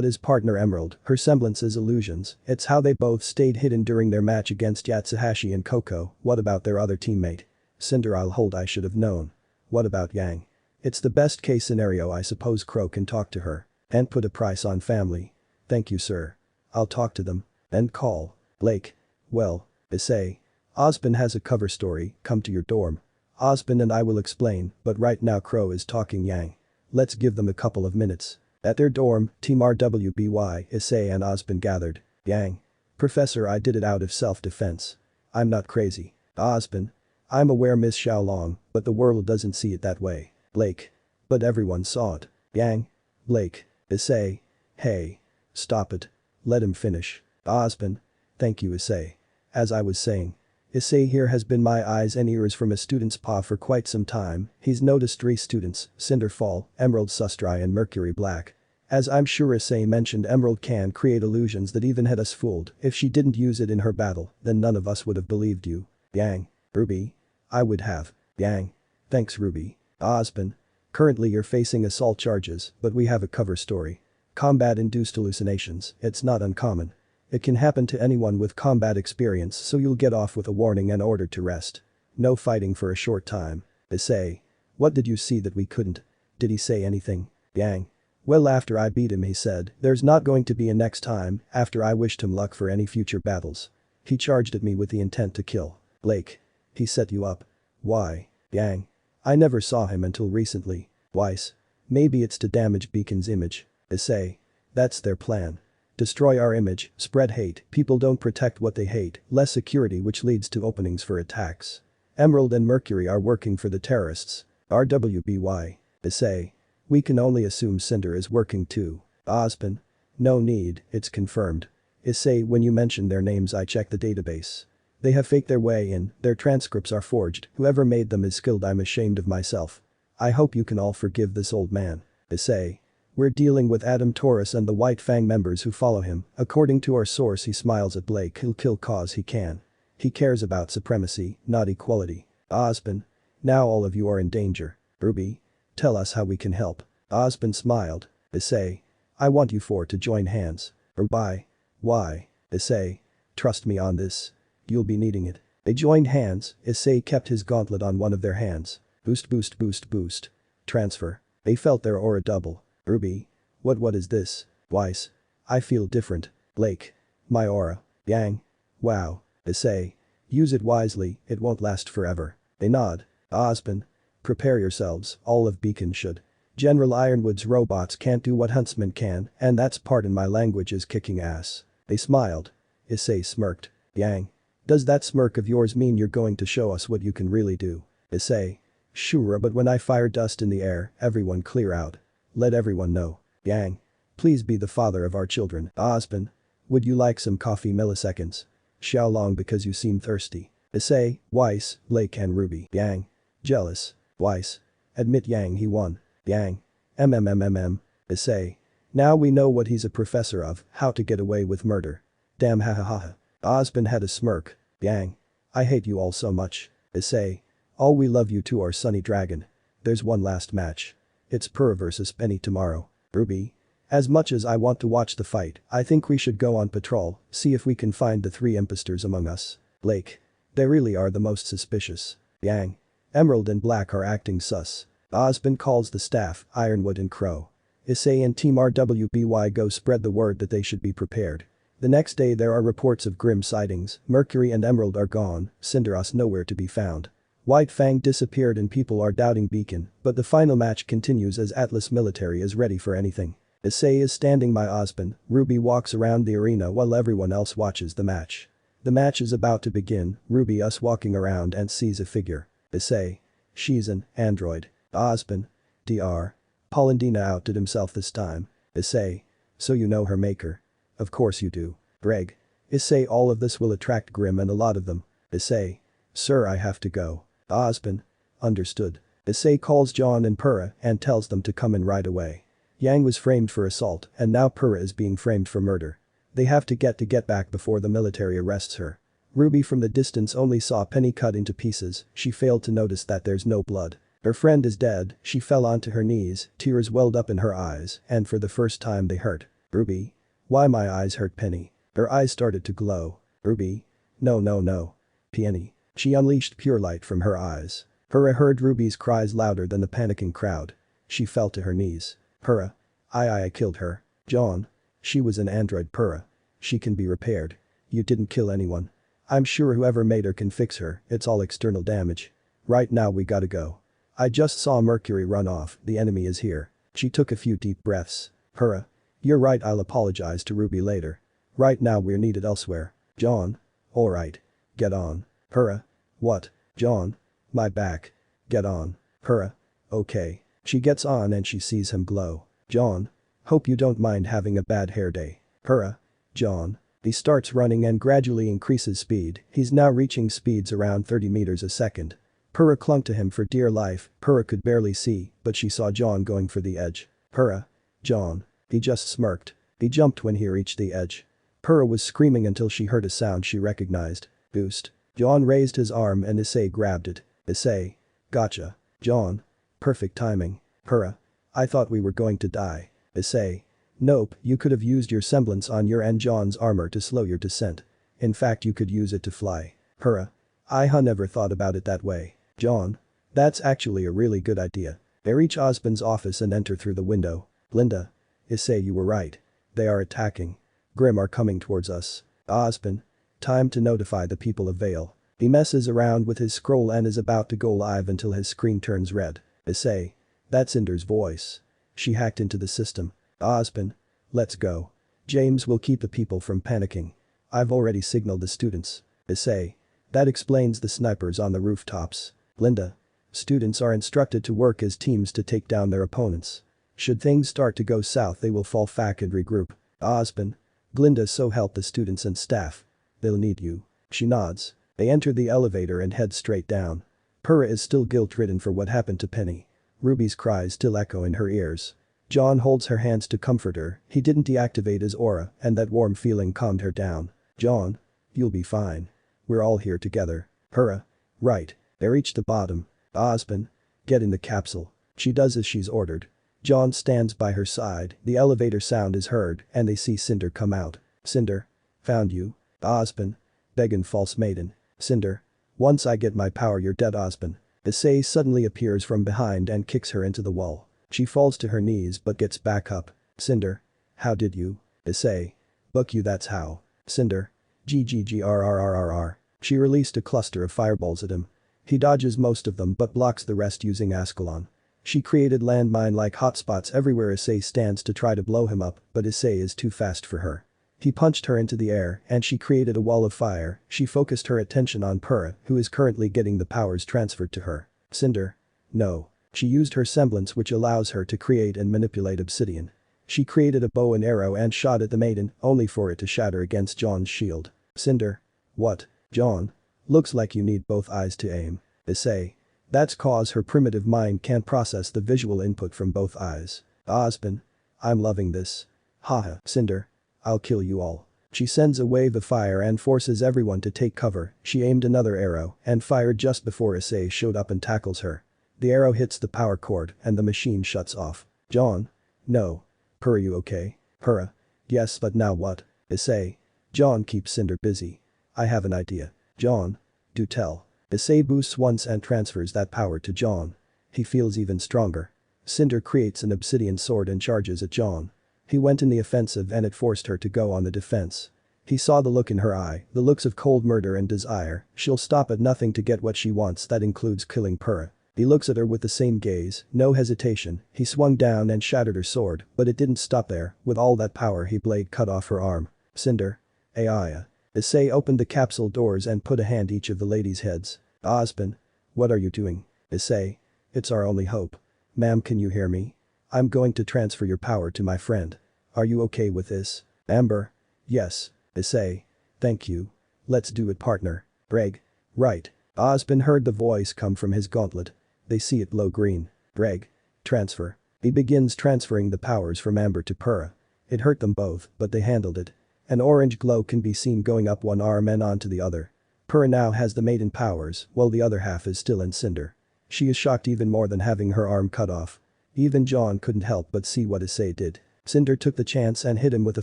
His partner Emerald, her semblance is illusions, it's how they both stayed hidden during their match against Yatsuhashi and Coco. What about their other teammate? Cinder I'll hold I should have known. What about Yang? It's the best case scenario I suppose Crow can talk to her. And put a price on family. Thank you sir. I'll talk to them. End call. Blake. Well. Issei. Osborn has a cover story, come to your dorm. Osborn and I will explain, but right now Crow is talking Yang. Let's give them a couple of minutes. At their dorm, Team rwby, Issei and Osborn gathered. Yang. Professor I did it out of self-defense. I'm not crazy. Osborn. I'm aware Miss Xiaolong, but the world doesn't see it that way. Blake. But everyone saw it. Yang. Blake. Issei. Hey. Stop it. Let him finish. Osborn. Thank you Issei. As I was saying. Issei here has been my eyes and ears from a student's paw for quite some time, he's noticed 3 students, Cinderfall, Emerald Sustrai and Mercury Black. As I'm sure Issei mentioned Emerald can create illusions that even had us fooled, if she didn't use it in her battle, then none of us would have believed you. Yang. Ruby. I would have. Yang. Thanks Ruby. Osborn. Currently you're facing assault charges, but we have a cover story. Combat-induced hallucinations, it's not uncommon. It can happen to anyone with combat experience so you'll get off with a warning and ordered to rest. No fighting for a short time. Issei. What did you see that we couldn't? Did he say anything? Yang. Well after I beat him he said, there's not going to be a next time, after I wished him luck for any future battles. He charged at me with the intent to kill. Blake. He set you up. Why? Yang. I never saw him until recently. Weiss. Maybe it's to damage Beacon's image. Issei. That's their plan. Destroy our image, spread hate, people don't protect what they hate, less security which leads to openings for attacks. Emerald and Mercury are working for the terrorists. rwby. Issei. We can only assume Cinder is working too. Osborn. No need, it's confirmed. Issei when you mentioned their names I checked the database. They have faked their way in, their transcripts are forged, whoever made them is skilled. I'm ashamed of myself. I hope you can all forgive this old man. Issei. We're dealing with Adam Taurus and the White Fang members who follow him. According to our source, he smiles at Blake. He'll kill cause he can. He cares about supremacy, not equality. Osborn. Now all of you are in danger. Ruby. Tell us how we can help. Osborn smiled. Issei. I want you four to join hands. Rwby. Why? Issei. Trust me on this. You'll be needing it. They joined hands. Issei kept his gauntlet on one of their hands. Boost boost boost boost. Transfer. They felt their aura double. Ruby. What is this? Weiss. I feel different. Blake. My aura. Yang. Wow. Issei. Use it wisely, it won't last forever. They nod. Osborn. Prepare yourselves, all of Beacon should. General Ironwood's robots can't do what Huntsman can, and that's pardon my language is kicking ass. They smiled. Issei smirked. Yang. Does that smirk of yours mean you're going to show us what you can really do? Issei. Sure, but when I fire dust in the air, everyone clear out. Let everyone know. Yang. Please be the father of our children. Osborn. Would you like some coffee? Milliseconds. Xiaolong because you seem thirsty. Issei, Weiss, Blake and Ruby. Yang. Jealous. Weiss. Admit Yang he won. Yang. Issei. Now we know what he's a professor of, how to get away with murder. Damn ha ha ha. Osborn had a smirk. Yang. I hate you all so much. Issei. All we love you too, our Sunny Dragon. There's one last match. It's Purr versus Penny tomorrow. Ruby. As much as I want to watch the fight, I think we should go on patrol, see if we can find the three imposters among us. Blake. They really are the most suspicious. Yang. Emerald and Black are acting sus. Osborn calls the staff, Ironwood and Crow. Issei and Team rwby go spread the word that they should be prepared. The next day there are reports of grim sightings, Mercury and Emerald are gone, Cinderos nowhere to be found. White Fang disappeared and people are doubting Beacon, but the final match continues as Atlas military is ready for anything. Issei is standing by Osborn, Ruby walks around the arena while everyone else watches the match. The match is about to begin, Ruby us walking around and sees a figure. Issei. She's an android. Osborn. Dr. Polendina outdid himself this time. Issei. So you know her maker? Of course you do. Greg. Issei. All of this will attract Grim and a lot of them. Issei. Sir, I have to go. Osborn. Understood. Issei calls John and Purra and tells them to come in right away. Yang was framed for assault and now Purra is being framed for murder. They have to get back before the military arrests her. Ruby from the distance only saw Penny cut into pieces, she failed to notice that there's no blood. Her friend is dead, she fell onto her knees, tears welled up in her eyes, and for the first time they hurt. Ruby. Why my eyes hurt Penny. Her eyes started to glow. Ruby. No. Penny. She unleashed pure light from her eyes. Purra heard Ruby's cries louder than the panicking crowd. She fell to her knees. Purra. I killed her. John. She was an android. Purra. She can be repaired. You didn't kill anyone. I'm sure whoever made her can fix her, it's all external damage. Right now we gotta go. I just saw Mercury run off, the enemy is here. She took a few deep breaths. Purra. You're right, I'll apologize to Ruby later. Right now we're needed elsewhere. John. Alright. Get on. Purra. What? John. My back. Get on. Purra. Okay. She gets on and she sees him glow. John. Hope you don't mind having a bad hair day. Purra. John. He starts running and gradually increases speed, he's now reaching speeds around 30 meters a second. Purra clung to him for dear life, Purra could barely see, but she saw John going for the edge. Purra. John. He just smirked. He jumped when he reached the edge. Purra was screaming until she heard a sound she recognized. Boost. John raised his arm and Issei grabbed it. Issei. Gotcha. John. Perfect timing. Purra. I thought we were going to die. Issei. Nope, you could have used your semblance on your and John's armor to slow your descent. In fact you could use it to fly. Purra. I never thought about it that way. John. That's actually a really good idea. They reach Osborn's office and enter through the window. Linda. Issei, you were right. They are attacking. Grim are coming towards us. Osborn. Time to notify the people of Vale. He messes around with his scroll and is about to go live until his screen turns red. Issei. That's Cinder's voice. She hacked into the system. Osborn. Let's go. James will keep the people from panicking. I've already signaled the students. Issei. That explains the snipers on the rooftops. Linda. Students are instructed to work as teams to take down their opponents. Should things start to go south they will fall back and regroup. Osborn. Glinda, so help the students and staff. They'll need you. She nods. They enter the elevator and head straight down. Purah is still guilt-ridden for what happened to Penny. Ruby's cries still echo in her ears. John holds her hands to comfort her, he didn't deactivate his aura and that warm feeling calmed her down. John. You'll be fine. We're all here together. Purah. Right. They reach the bottom. Osmond. Get in the capsule. She does as she's ordered. John stands by her side, the elevator sound is heard and they see Cinder come out. Cinder. Found you. Osmond. Beggin' false maiden. Cinder. Once I get my power you're dead Osmond. Issei suddenly appears from behind and kicks her into the wall. She falls to her knees but gets back up. Cinder. How did you? Issei. Buck you that's how. Cinder. GGGRRRRR. She released a cluster of fireballs at him. He dodges most of them but blocks the rest using Ascalon. She created landmine-like hotspots everywhere Issei stands to try to blow him up, but Issei is too fast for her. He punched her into the air and she created a wall of fire. She focused her attention on Purah, who is currently getting the powers transferred to her. Cinder. No. She used her semblance which allows her to create and manipulate obsidian. She created a bow and arrow and shot at the maiden, only for it to shatter against John's shield. Cinder. What? John. Looks like you need both eyes to aim. Issei. That's cause her primitive mind can't process the visual input from both eyes. Osmond. I'm loving this. Haha. Cinder. I'll kill you all. She sends a wave of fire and forces everyone to take cover. She aimed another arrow and fired just before Issei showed up and tackles her. The arrow hits the power cord and the machine shuts off. John. No. Purah you okay? Purah. Yes but now what? Issei. John keeps Cinder busy. I have an idea. John. Do tell. Issei boosts once and transfers that power to John. He feels even stronger. Cinder creates an obsidian sword and charges at John. He went in the offensive and it forced her to go on the defense. He saw the look in her eye, the looks of cold murder and desire. She'll stop at nothing to get what she wants, that includes killing Purah. He looks at her with the same gaze, no hesitation. He swung down and shattered her sword, but it didn't stop there. With all that power he blade cut off her arm. Cinder. Aya. Issei opened the capsule doors and put a hand each of the ladies' heads. Osmond. What are you doing? Issei. It's our only hope. Ma'am, can you hear me? I'm going to transfer your power to my friend. Are you okay with this? Amber. Yes. Issei. Thank you. Let's do it partner. Greg. Right. Osmond heard the voice come from his gauntlet. They see it glow green. Greg. Transfer. He begins transferring the powers from Amber to Purah. It hurt them both, but they handled it. An orange glow can be seen going up one arm and onto the other. Purah now has the maiden powers, while the other half is still in Cinder. She is shocked even more than having her arm cut off. Even John couldn't help but see what Issei did. Cinder took the chance and hit him with a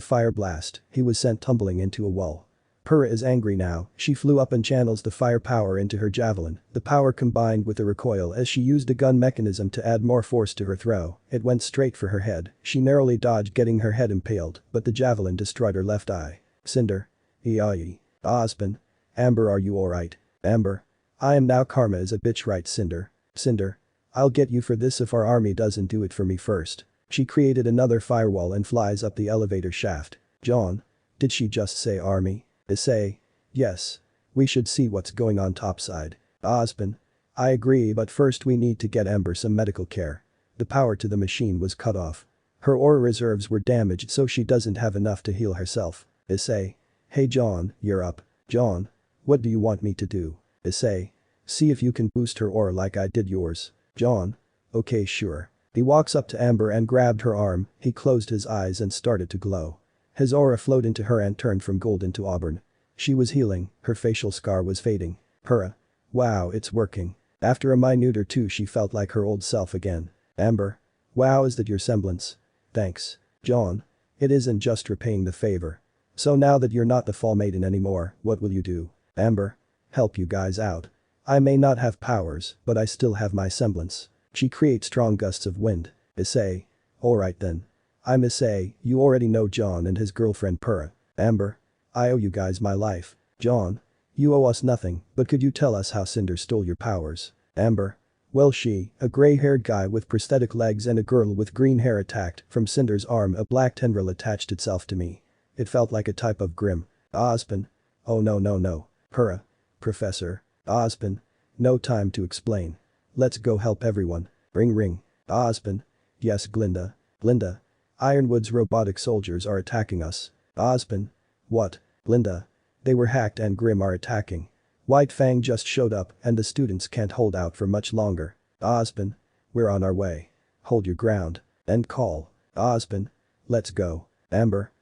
fire blast. He was sent tumbling into a wall. Purah is angry now. She flew up and channels the fire power into her javelin. The power combined with the recoil as she used a gun mechanism to add more force to her throw. It went straight for her head. She narrowly dodged, getting her head impaled, but the javelin destroyed her left eye. Cinder. Eoi. Osmond. Amber, are you alright? Amber. I am now karma is a bitch, right? Cinder. Cinder. I'll get you for this if our army doesn't do it for me first. She created another firewall and flies up the elevator shaft. John. Did she just say army? Issei. Yes. We should see what's going on topside. Osmond. I agree, but first we need to get Amber some medical care. The power to the machine was cut off. Her aura reserves were damaged, so she doesn't have enough to heal herself. Issei. Hey John, you're up. John. What do you want me to do? Issei. See if you can boost her aura like I did yours. John. Okay, sure. He walks up to Amber and grabbed her arm. He closed his eyes and started to glow. His aura flowed into her and turned from gold into auburn. She was healing, her facial scar was fading. Purah. Wow, it's working. After a minute or two she felt like her old self again. Amber. Wow, is that your semblance? Thanks. John. It isn't just repaying the favor. So now that you're not the fall maiden anymore, what will you do? Amber. Help you guys out. I may not have powers, but I still have my semblance. She creates strong gusts of wind. Issei. Alright then. I'm Issei, you already know John and his girlfriend Purah. Amber. I owe you guys my life. John. You owe us nothing, but could you tell us how Cinder stole your powers? Amber. Well, a gray-haired guy with prosthetic legs and a girl with green hair attacked. From Cinder's arm a black tendril attached itself to me. It felt like a type of Grim. Osmond. Oh no. Purah. Professor. Osmond. No time to explain. Let's go help everyone. Ring. Osmond. Yes, Glinda. Glinda. Ironwood's robotic soldiers are attacking us. Osmond. What? Glinda. They were hacked and Grim are attacking. White Fang just showed up and the students can't hold out for much longer. Osborne. We're on our way. Hold your ground. End call. Osborne. Let's go. Amber.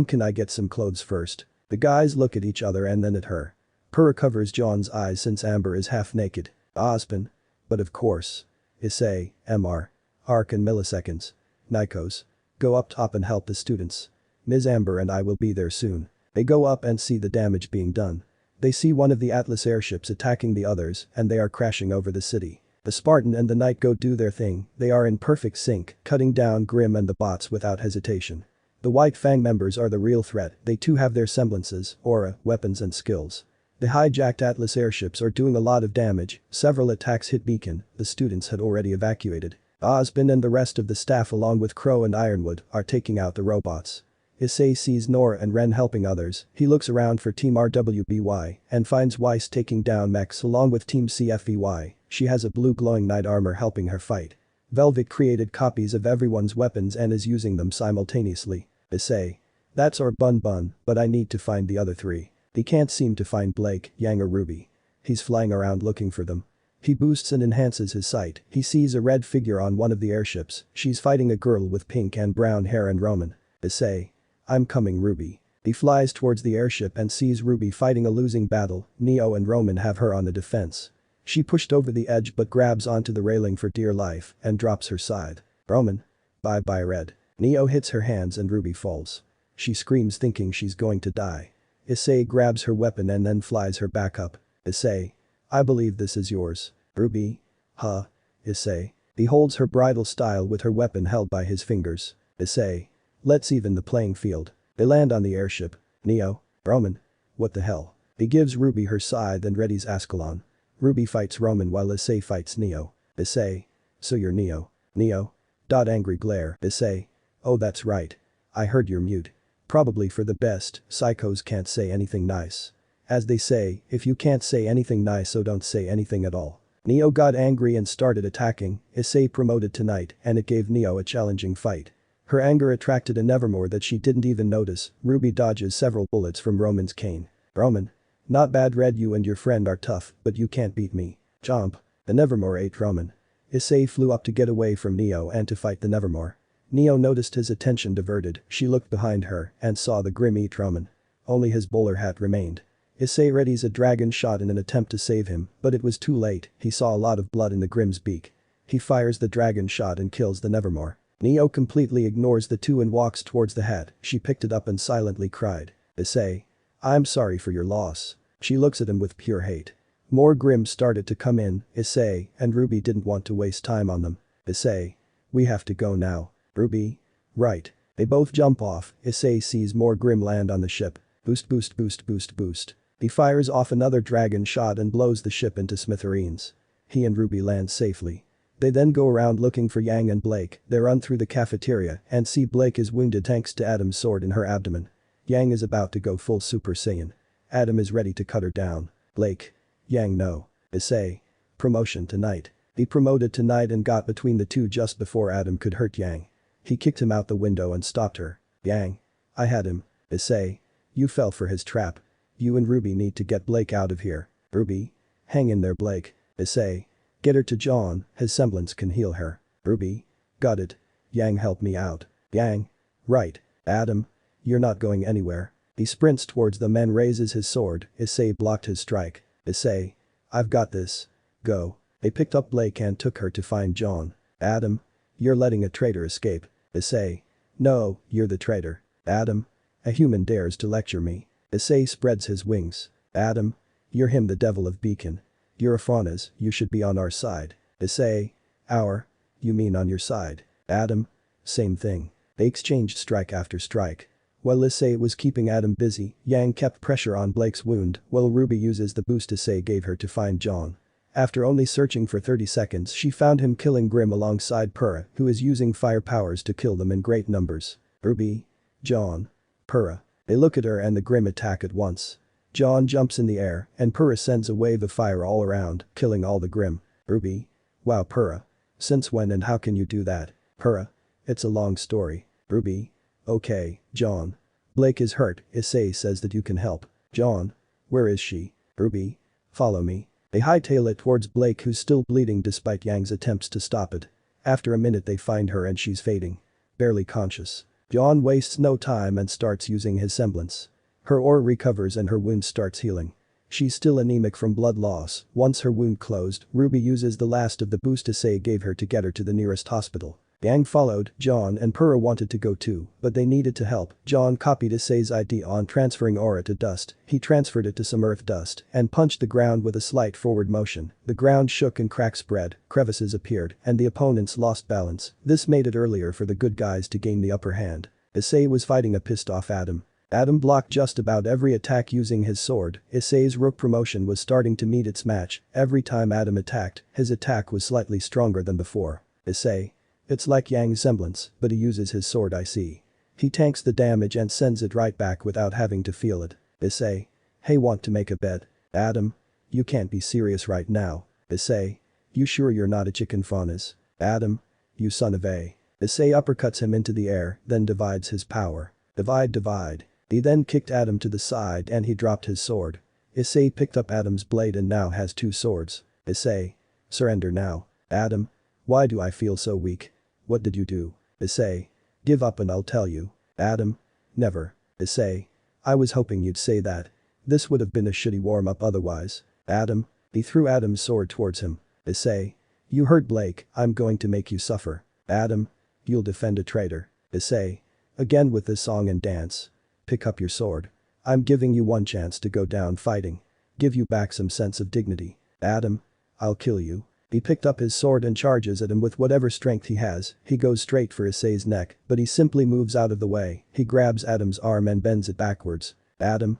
Can I get some clothes first? The guys look at each other and then at her. Purr covers John's eyes since Amber is half naked. Osborne. But of course. Issei, Mr. Arc in milliseconds. Nikos. Go up top and help the students. Ms. Amber and I will be there soon. They go up and see the damage being done. They see one of the Atlas airships attacking the others and they are crashing over the city. The Spartan and the Knight go do their thing, they are in perfect sync, cutting down Grim and the bots without hesitation. The White Fang members are the real threat, they too have their semblances, aura, weapons and skills. The hijacked Atlas airships are doing a lot of damage, several attacks hit Beacon, the students had already evacuated. Osborne and the rest of the staff along with Crow and Ironwood are taking out the robots. Issei sees Nora and Ren helping others, he looks around for Team rwby and finds Weiss taking down mechs along with Team CFVY, she has a blue glowing knight armor helping her fight. Velvet created copies of everyone's weapons and is using them simultaneously. Issei. That's our bun, but I need to find the other three. He can't seem to find Blake, Yang or Ruby. He's flying around looking for them. He boosts and enhances his sight, he sees a red figure on one of the airships, she's fighting a girl with pink and brown hair and Roman. Issei. I'm coming Ruby. He flies towards the airship and sees Ruby fighting a losing battle, Neo and Roman have her on the defense. She pushed over the edge but grabs onto the railing for dear life and drops her side. Roman. Bye Red. Neo hits her hands and Ruby falls. She screams thinking she's going to die. Issei grabs her weapon and then flies her back up. Issei. I believe this is yours. Ruby. Huh. Issei. He holds her bridal style with her weapon held by his fingers. Issei. Let's even the playing field. They land on the airship. Neo. Roman. What the hell? He gives Ruby her scythe and readies Ascalon. Ruby fights Roman while Issei fights Neo. Issei. So you're Neo. Neo. Angry glare. Issei. Oh that's right. I heard you're mute. Probably for the best, psychos can't say anything nice. As they say, if you can't say anything nice so don't say anything at all. Neo got angry and started attacking, Issei promoted to Knight and it gave Neo a challenging fight. Her anger attracted a Nevermore that she didn't even notice, Ruby dodges several bullets from Roman's cane. Roman. Not bad Red, you and your friend are tough, but you can't beat me. Jump. The Nevermore ate Roman. Issei flew up to get away from Neo and to fight the Nevermore. Neo noticed his attention diverted, she looked behind her and saw the Grim eat Roman. Only his bowler hat remained. Issei readies a dragon shot in an attempt to save him, but it was too late, he saw a lot of blood in the Grim's beak. He fires the dragon shot and kills the Nevermore. Neo completely ignores the two and walks towards the hat, she picked it up and silently cried. Issei. I'm sorry for your loss. She looks at him with pure hate. More Grim started to come in, Issei and Ruby didn't want to waste time on them. Issei. We have to go now. Ruby. Right. They both jump off, Issei sees more Grim land on the ship. Boost. He fires off another dragon shot and blows the ship into smithereens. He and Ruby land safely. They then go around looking for Yang and Blake, they run through the cafeteria and see Blake is wounded thanks to Adam's sword in her abdomen. Yang is about to go full Super Saiyan. Adam is ready to cut her down. Blake. Yang no. Issei. Promotion to Knight. He promoted to Knight and got between the two just before Adam could hurt Yang. He kicked him out the window and stopped her. Yang. I had him. Issei. You fell for his trap. You and Ruby need to get Blake out of here. Ruby. Hang in there Blake. Issei. Get her to John, his semblance can heal her. Ruby. Got it. Yang help me out. Yang. Right. Adam. You're not going anywhere. He sprints towards them and raises his sword, Issei blocked his strike. Issei. I've got this. Go. They picked up Blake and took her to find John. Adam. You're letting a traitor escape. Issei. No, you're the traitor. Adam. A human dares to lecture me. Issei spreads his wings. Adam. You're him the devil of Beacon. You're a Faunas, you should be on our side. Issei. Our. You mean on your side. Adam. Same thing. They exchanged strike after strike. While Issei was keeping Adam busy, Yang kept pressure on Blake's wound while Ruby uses the boost Issei gave her to find John. After only searching for 30 seconds she found him killing Grim alongside Purra, who is using fire powers to kill them in great numbers. Ruby. John. Purra. They look at her and the Grim attack at once. John jumps in the air and Purra sends a wave of fire all around, killing all the Grim. Ruby. Wow Purra. Since when and how can you do that? Purra. It's a long story. Ruby. Okay, John. Blake is hurt, Issei says that you can help. John. Where is she? Ruby. Follow me. They hightail it towards Blake, who's still bleeding despite Yang's attempts to stop it. After a minute they find her and she's fading. Barely conscious. John wastes no time and starts using his semblance. Her aura recovers and her wound starts healing. She's still anemic from blood loss. Once her wound closed, Ruby uses the last of the boost Issei gave her to get her to the nearest hospital. Yang followed. John and Pura wanted to go too, but they needed to help. John copied Issei's ID on transferring aura to dust. He transferred it to some earth dust and punched the ground with a slight forward motion. The ground shook and cracks spread, crevices appeared, and the opponents lost balance. This made it earlier for the good guys to gain the upper hand. Issei was fighting a pissed off Adam. Adam blocked just about every attack using his sword. Issei's rook promotion was starting to meet its match. Every time Adam attacked, his attack was slightly stronger than before. Issei. It's like Yang's semblance, but he uses his sword. I see. He tanks the damage and sends it right back without having to feel it. Issei. Hey, want to make a bet? Adam. You can't be serious right now. Issei. You sure you're not a chicken fawness? Adam. You son of a. Issei uppercuts him into the air, then divides his power. Divide. He then kicked Adam to the side and he dropped his sword. Issei picked up Adam's blade and now has two swords. Issei. Surrender now. Adam. Why do I feel so weak? What did you do? Issei. Give up and I'll tell you. Adam. Never. Issei. I was hoping you'd say that. This would have been a shitty warm-up otherwise. Adam. He threw Adam's sword towards him. Issei. You hurt Blake, I'm going to make you suffer. Adam. You'll defend a traitor. Issei. Again with this song and dance. Pick up your sword. I'm giving you one chance to go down fighting. Give you back some sense of dignity. Adam. I'll kill you. He picked up his sword and charges at him with whatever strength he has. He goes straight for Issei's neck, but he simply moves out of the way. He grabs Adam's arm and bends it backwards. Adam.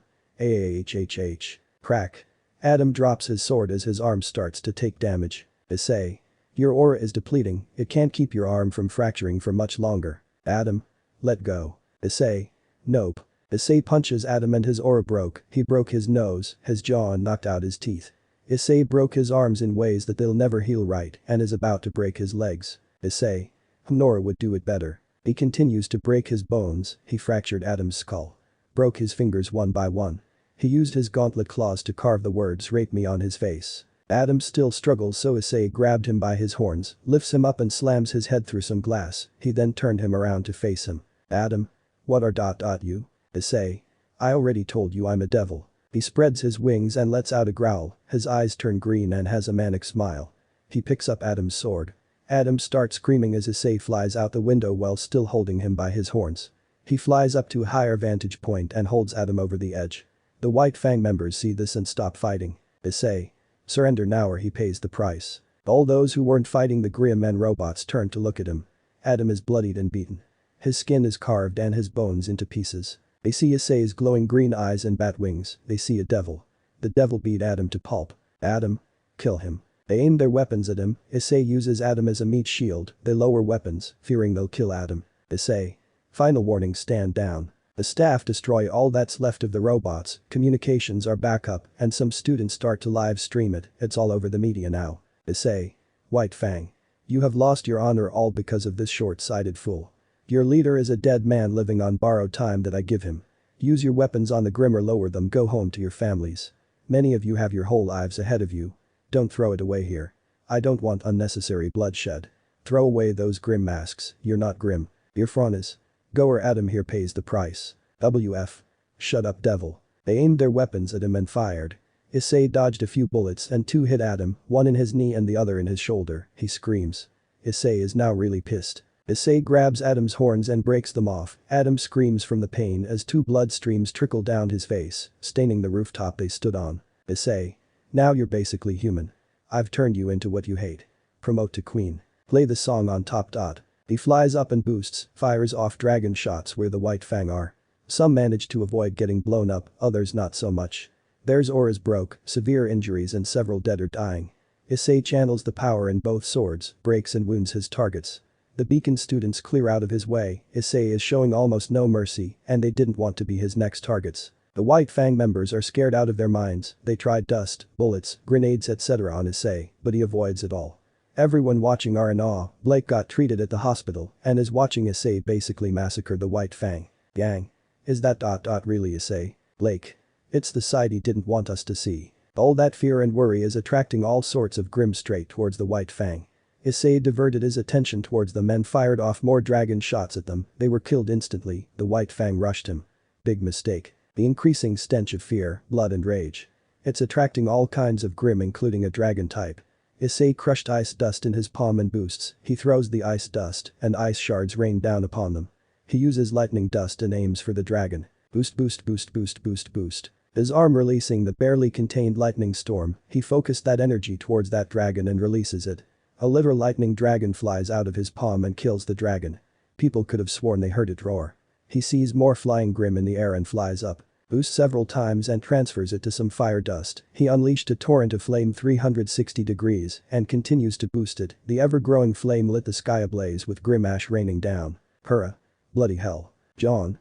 Crack. Adam drops his sword as his arm starts to take damage. Issei. Your aura is depleting, it can't keep your arm from fracturing for much longer. Adam. Let go. Issei. Nope. Issei punches Adam and his aura broke. He broke his nose, his jaw and knocked out his teeth. Issei broke his arms in ways that they'll never heal right and is about to break his legs. Issei. Nora would do it better. He continues to break his bones. He fractured Adam's skull. Broke his fingers one by one. He used his gauntlet claws to carve the words "rape me" on his face. Adam still struggles, so Issei grabbed him by his horns, lifts him up and slams his head through some glass. He then turned him around to face him. Adam. What are you? Issei. I already told you I'm a devil. He spreads his wings and lets out a growl. His eyes turn green and has a manic smile. He picks up Adam's sword. Adam starts screaming as Issei flies out the window while still holding him by his horns. He flies up to a higher vantage point and holds Adam over the edge. The White Fang members see this and stop fighting. Issei. Surrender now or he pays the price. All those who weren't fighting the Grim Men robots turn to look at him. Adam is bloodied and beaten. His skin is carved and his bones into pieces. They see Issei's glowing green eyes and bat wings. They see a devil. The devil beat Adam to pulp. Adam. Kill him. They aim their weapons at him. Issei uses Adam as a meat shield. They lower weapons, fearing they'll kill Adam. Issei. Final warning, stand down. The staff destroy all that's left of the robots, communications are back up, and some students start to live stream it. It's all over the media now. Issei. White Fang. You have lost your honor all because of this short-sighted fool. Your leader is a dead man living on borrowed time that I give him. Use your weapons on the Grim or lower them, go home to your families. Many of you have your whole lives ahead of you. Don't throw it away here. I don't want unnecessary bloodshed. Throw away those Grim masks, you're not Grim. You're Fronis. Go or Adam here pays the price. WF. Shut up, devil. They aimed their weapons at him and fired. Issei dodged a few bullets and two hit Adam, one in his knee and the other in his shoulder. He screams. Issei is now really pissed. Issei grabs Adam's horns and breaks them off. Adam screams from the pain as two blood streams trickle down his face, staining the rooftop they stood on. Issei. Now you're basically human. I've turned you into what you hate. Promote to queen. Play the song on top. He flies up and boosts, fires off dragon shots where the White Fang are. Some manage to avoid getting blown up, others not so much. Theirs auras broke, severe injuries and several dead or dying. Issei channels the power in both swords, breaks and wounds his targets. The beacon students clear out of his way. Issei is showing almost no mercy, and they didn't want to be his next targets. The White Fang members are scared out of their minds. They tried dust, bullets, grenades etc. on Issei, but he avoids it all. Everyone watching are in awe. Blake got treated at the hospital and is watching Issei basically massacre the White Fang. Gang. Is that really Issei? Blake. It's the side he didn't want us to see. All that fear and worry is attracting all sorts of grim straight towards the white fang. Issei diverted his attention towards them and fired off more dragon shots at them. They were killed instantly. The white fang rushed him. Big mistake. The increasing stench of fear, blood and rage. It's attracting all kinds of grim including a dragon type. Issei crushed ice dust in his palm and boosts. He throws the ice dust and ice shards rain down upon them. He uses lightning dust and aims for the dragon. Boost boost boost boost boost boost. His arm releasing the barely contained lightning storm, he focused that energy towards that dragon and releases it. A literal lightning dragon flies out of his palm and kills the dragon. People could have sworn they heard it roar. He sees more flying grim in the air and flies up. Boosts several times and transfers it to some fire dust. He unleashed a torrent of flame 360 degrees and continues to boost it. The ever-growing flame lit the sky ablaze with grim ash raining down. Hurrah. Bloody hell. John.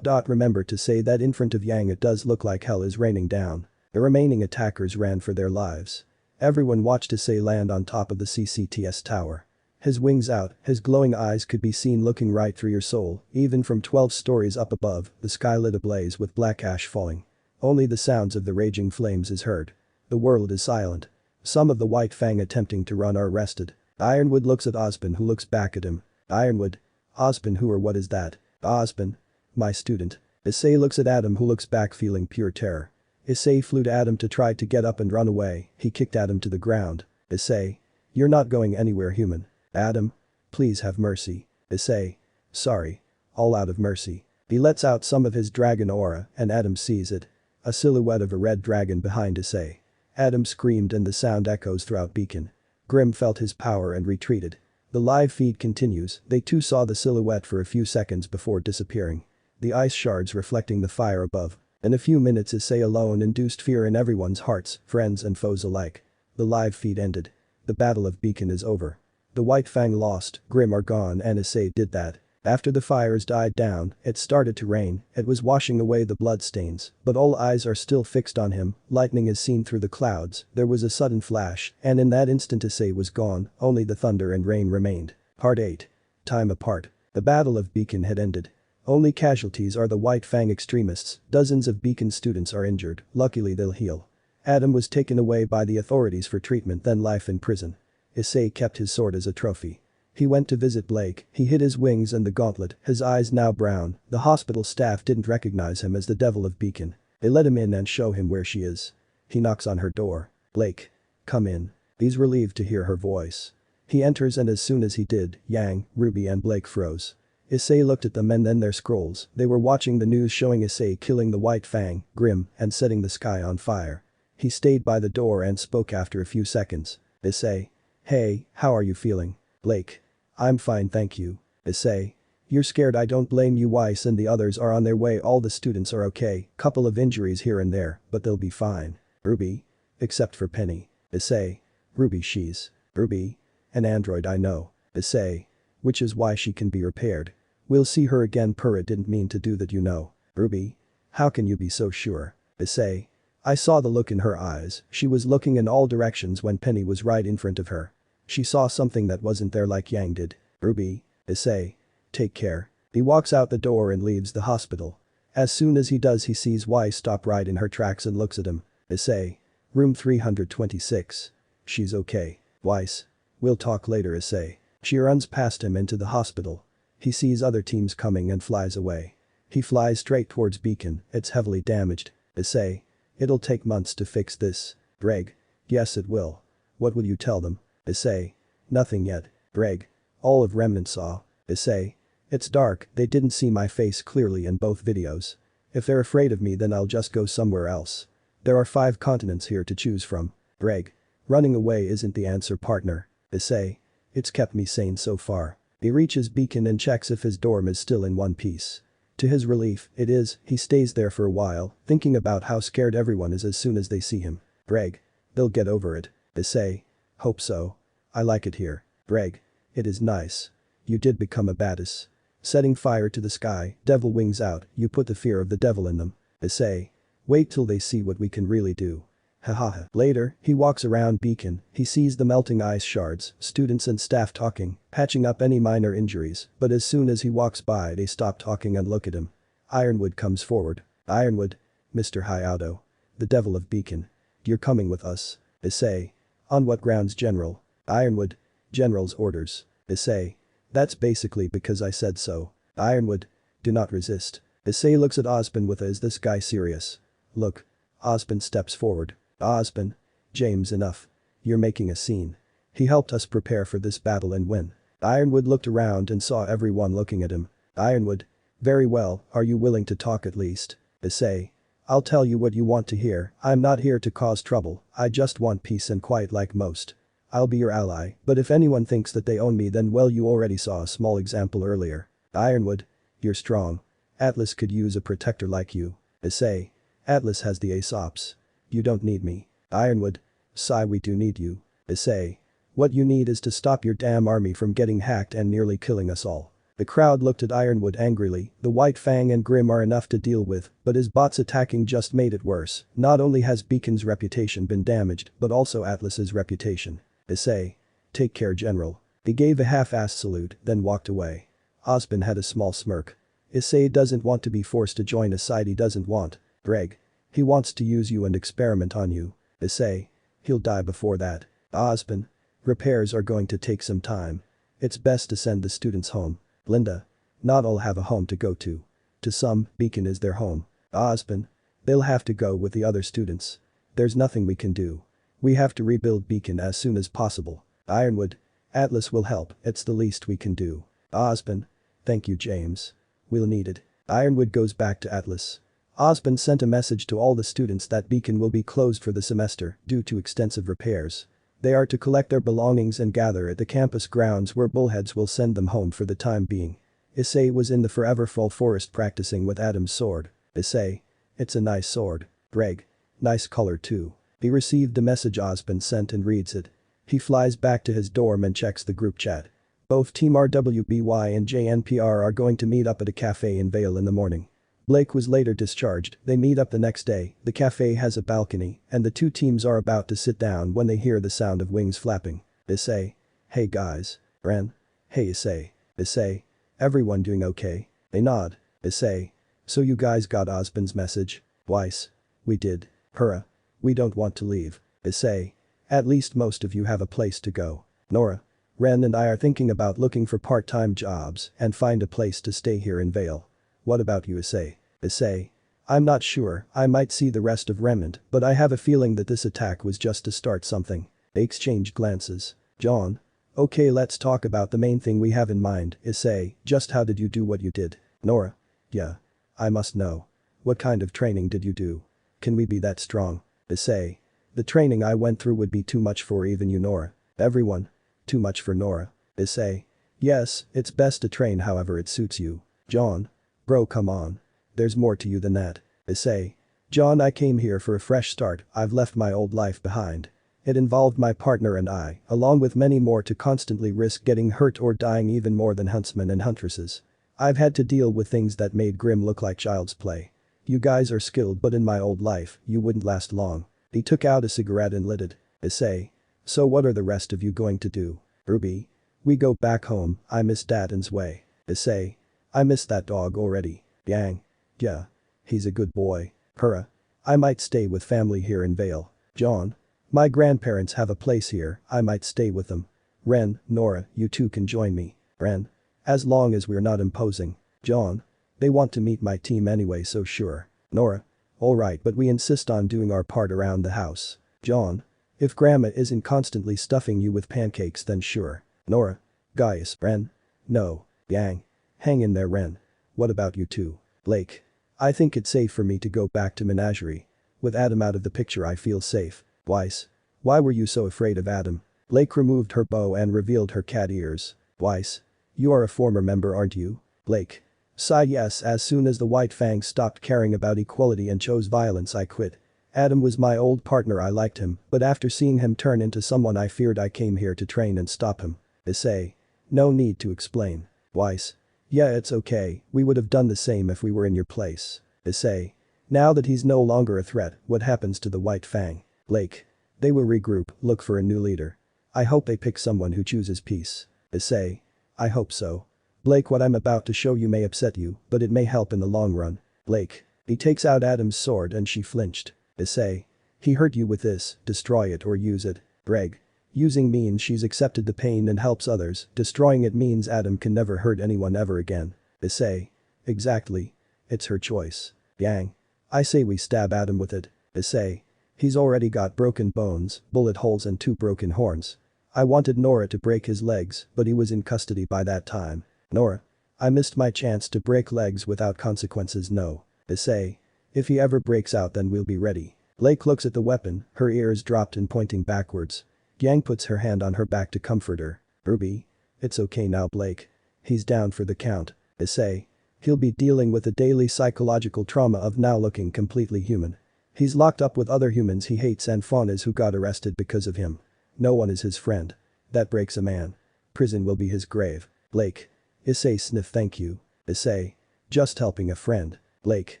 Remember to say that in front of Yang it does look like hell is raining down. The remaining attackers ran for their lives. Everyone watched Issei land on top of the CCTS tower. His wings out, his glowing eyes could be seen looking right through your soul, even from 12 stories up above, the sky lit ablaze with black ash falling. Only the sounds of the raging flames is heard. The world is silent. Some of the white fang attempting to run are arrested. Ironwood looks at Osborne who looks back at him. Ironwood. Osborne who or what is that? Osborne. My student. Issei looks at Adam who looks back feeling pure terror. Issei flew to Adam to try to get up and run away. He kicked Adam to the ground. Issei. You're not going anywhere, human. Adam. Please have mercy. Issei. Sorry. All out of mercy. He lets out some of his dragon aura and Adam sees it. A silhouette of a red dragon behind Issei. Adam screamed and the sound echoes throughout Beacon. Grim felt his power and retreated. The live feed continues. They too saw the silhouette for a few seconds before disappearing. The ice shards reflecting the fire above. In a few minutes Issei alone induced fear in everyone's hearts, friends and foes alike. The live feed ended. The Battle of Beacon is over. The White Fang lost, Grim are gone and Issei did that. After the fires died down, it started to rain, it was washing away the bloodstains, but all eyes are still fixed on him, lightning is seen through the clouds, there was a sudden flash, and in that instant Issei was gone, only the thunder and rain remained. Part 8. Time apart. The Battle of Beacon had ended. Only casualties are the White Fang extremists, dozens of Beacon students are injured, luckily they'll heal. Adam was taken away by the authorities for treatment then life in prison. Issei kept his sword as a trophy. He went to visit Blake, he hid his wings and the gauntlet, his eyes now brown, the hospital staff didn't recognize him as the Devil of Beacon. They let him in and show him where she is. He knocks on her door. Blake. Come in. He's relieved to hear her voice. He enters and as soon as he did, Yang, Ruby and Blake froze. Issei looked at them and then their scrolls, they were watching the news showing Issei killing the White Fang, Grim, and setting the sky on fire. He stayed by the door and spoke after a few seconds. Issei. Hey, how are you feeling? Blake. I'm fine thank you. Issei. You're scared I don't blame you Weiss and the others are on their way all the students are okay, couple of injuries here and there, but they'll be fine. Ruby. Except for Penny. Issei. Ruby she's. Ruby. An android I know. Issei. Which is why she can be repaired. We'll see her again Purah didn't mean to do that you know. Ruby. How can you be so sure? Issei. I saw the look in her eyes, she was looking in all directions when Penny was right in front of her. She saw something that wasn't there like Yang did. Ruby. Issei. Take care. He walks out the door and leaves the hospital. As soon as he does he sees Weiss stop right in her tracks and looks at him. Issei. Room 326. She's okay. Weiss. We'll talk later Issei. She runs past him into the hospital. He sees other teams coming and flies away. He flies straight towards Beacon, it's heavily damaged. Issei. It'll take months to fix this. Greg. Yes it will. What will you tell them? Issei. Nothing yet. Greg. All of Remnant saw. Issei. It's dark, they didn't see my face clearly in both videos. If they're afraid of me then I'll just go somewhere else. There are 5 continents here to choose from. Greg. Running away isn't the answer partner. Issei. It's kept me sane so far. He reaches Beacon and checks if his dorm is still in one piece. To his relief, it is, he stays there for a while, thinking about how scared everyone is as soon as they see him. Greg. They'll get over it. Issei. Hope so. I like it here. Greg. It is nice. You did become a badass. Setting fire to the sky, devil wings out, you put the fear of the devil in them. Issei. Wait till they see what we can really do. Haha. Later, he walks around Beacon, he sees the melting ice shards, students and staff talking, patching up any minor injuries, but as soon as he walks by they stop talking and look at him. Ironwood comes forward. Ironwood. Mr. Hayato. The Devil of Beacon. You're coming with us. Issei. On what grounds, General? Ironwood. General's orders. Issei. That's basically because I said so. Ironwood. Do not resist. Issei looks at Osborne with a "Is this guy serious?" Look. Osborne steps forward. Osborne. James, enough. You're making a scene. He helped us prepare for this battle and win. Ironwood looked around and saw everyone looking at him. Ironwood. Very well, are you willing to talk at least? Issei. I'll tell you what you want to hear. I'm not here to cause trouble, I just want peace and quiet like most. I'll be your ally, but if anyone thinks that they own me, then well, you already saw a small example earlier. Ironwood. You're strong. Atlas could use a protector like you. Issei. Atlas has the Aesops. You don't need me. Ironwood. Sigh, we do need you. Issei. What you need is to stop your damn army from getting hacked and nearly killing us all. The crowd looked at Ironwood angrily. The White Fang and Grim are enough to deal with, but his bots attacking just made it worse. Not only has Beacon's reputation been damaged, but also Atlas's reputation. Issei. Take care, General. He gave a half-assed salute, then walked away. Osborne had a small smirk. Issei doesn't want to be forced to join a side he doesn't want. Greg. He wants to use you and experiment on you. Issei. He'll die before that. Osborne. Repairs are going to take some time. It's best to send the students home. Linda. Not all have a home to go to. To some, Beacon is their home. Osborne. They'll have to go with the other students. There's nothing we can do. We have to rebuild Beacon as soon as possible. Ironwood. Atlas will help, it's the least we can do. Osborne. Thank you, James. We'll need it. Ironwood goes back to Atlas. Osborne sent a message to all the students that Beacon will be closed for the semester due to extensive repairs. They are to collect their belongings and gather at the campus grounds where Bullheads will send them home for the time being. Issei was in the Forever Fall forest practicing with Adam's sword. Issei. It's a nice sword. Greg. Nice color too. He received the message Osborne sent and reads it. He flies back to his dorm and checks the group chat. Both Team RWBY and JNPR are going to meet up at a cafe in Vale in the morning. Blake was later discharged. They meet up the next day. The cafe has a balcony, and the two teams are about to sit down when they hear the sound of wings flapping. Issei. Hey guys. Ren. Hey Issei. Issei. Everyone doing okay? They nod. Issei. So you guys got Osborne's message? Weiss. We did. Hurrah. We don't want to leave. Issei. At least most of you have a place to go. Nora. Ren and I are thinking about looking for part-time jobs and find a place to stay here in Vale. What about you, Issei? Issei. I'm not sure, I might see the rest of Remnant, but I have a feeling that this attack was just to start something. They exchanged glances. John. Okay, let's talk about the main thing we have in mind. Issei, just how did you do what you did? Nora. Yeah. I must know. What kind of training did you do? Can we be that strong? Issei. The training I went through would be too much for even you, Nora. Everyone. Too much for Nora. Issei. Yes, it's best to train however it suits you. John. Bro, come on. There's more to you than that. Issei. John, I came here for a fresh start. I've left my old life behind. It involved my partner and I, along with many more, to constantly risk getting hurt or dying even more than huntsmen and huntresses. I've had to deal with things that made Grim look like child's play. You guys are skilled, but in my old life, you wouldn't last long. He took out a cigarette and lit it. Issei. So what are the rest of you going to do? Ruby. We go back home. I miss Dad's way. Issei. I miss that dog already. Yang. Yeah. He's a good boy. Hurrah. I might stay with family here in Vale. John. My grandparents have a place here, I might stay with them. Ren, Nora, you two can join me. Ren. As long as we're not imposing. John. They want to meet my team anyway, so sure. Nora. Alright, but we insist on doing our part around the house. John. If Grandma isn't constantly stuffing you with pancakes, then sure. Nora. Guys. Ren. No. Yang. Hang in there, Ren. What about you two? Blake. I think it's safe for me to go back to Menagerie. With Adam out of the picture, I feel safe. Weiss. Why were you so afraid of Adam? Blake removed her bow and revealed her cat ears. Weiss. You are a former member, aren't you? Blake. Sigh, yes, as soon as the White Fang stopped caring about equality and chose violence, I quit. Adam was my old partner, I liked him, but after seeing him turn into someone I feared, I came here to train and stop him. Issei. No need to explain. Weiss. Yeah, it's okay, we would have done the same if we were in your place. Issei. Now that he's no longer a threat, what happens to the White Fang? Blake. They will regroup, look for a new leader. I hope they pick someone who chooses peace. Issei. I hope so. Blake, what I'm about to show you may upset you, but it may help in the long run. Blake. He takes out Adam's sword and she flinched. Issei. He hurt you with this, destroy it or use it. Reg. Using means she's accepted the pain and helps others, destroying it means Adam can never hurt anyone ever again. Issei. Exactly. It's her choice. Yang. I say we stab Adam with it. Issei. He's already got broken bones, bullet holes and 2 broken horns. I wanted Nora to break his legs, but he was in custody by that time. Nora. I missed my chance to break legs without consequences. No. Issei. If he ever breaks out then we'll be ready. Blake looks at the weapon, her ears dropped and pointing backwards. Yang puts her hand on her back to comfort her. Ruby. It's okay now Blake. He's down for the count. Issei. He'll be dealing with the daily psychological trauma of now looking completely human. He's locked up with other humans he hates and faunas who got arrested because of him. No one is his friend. That breaks a man. Prison will be his grave. Blake. Issei sniff thank you. Issei. Just helping a friend. Blake.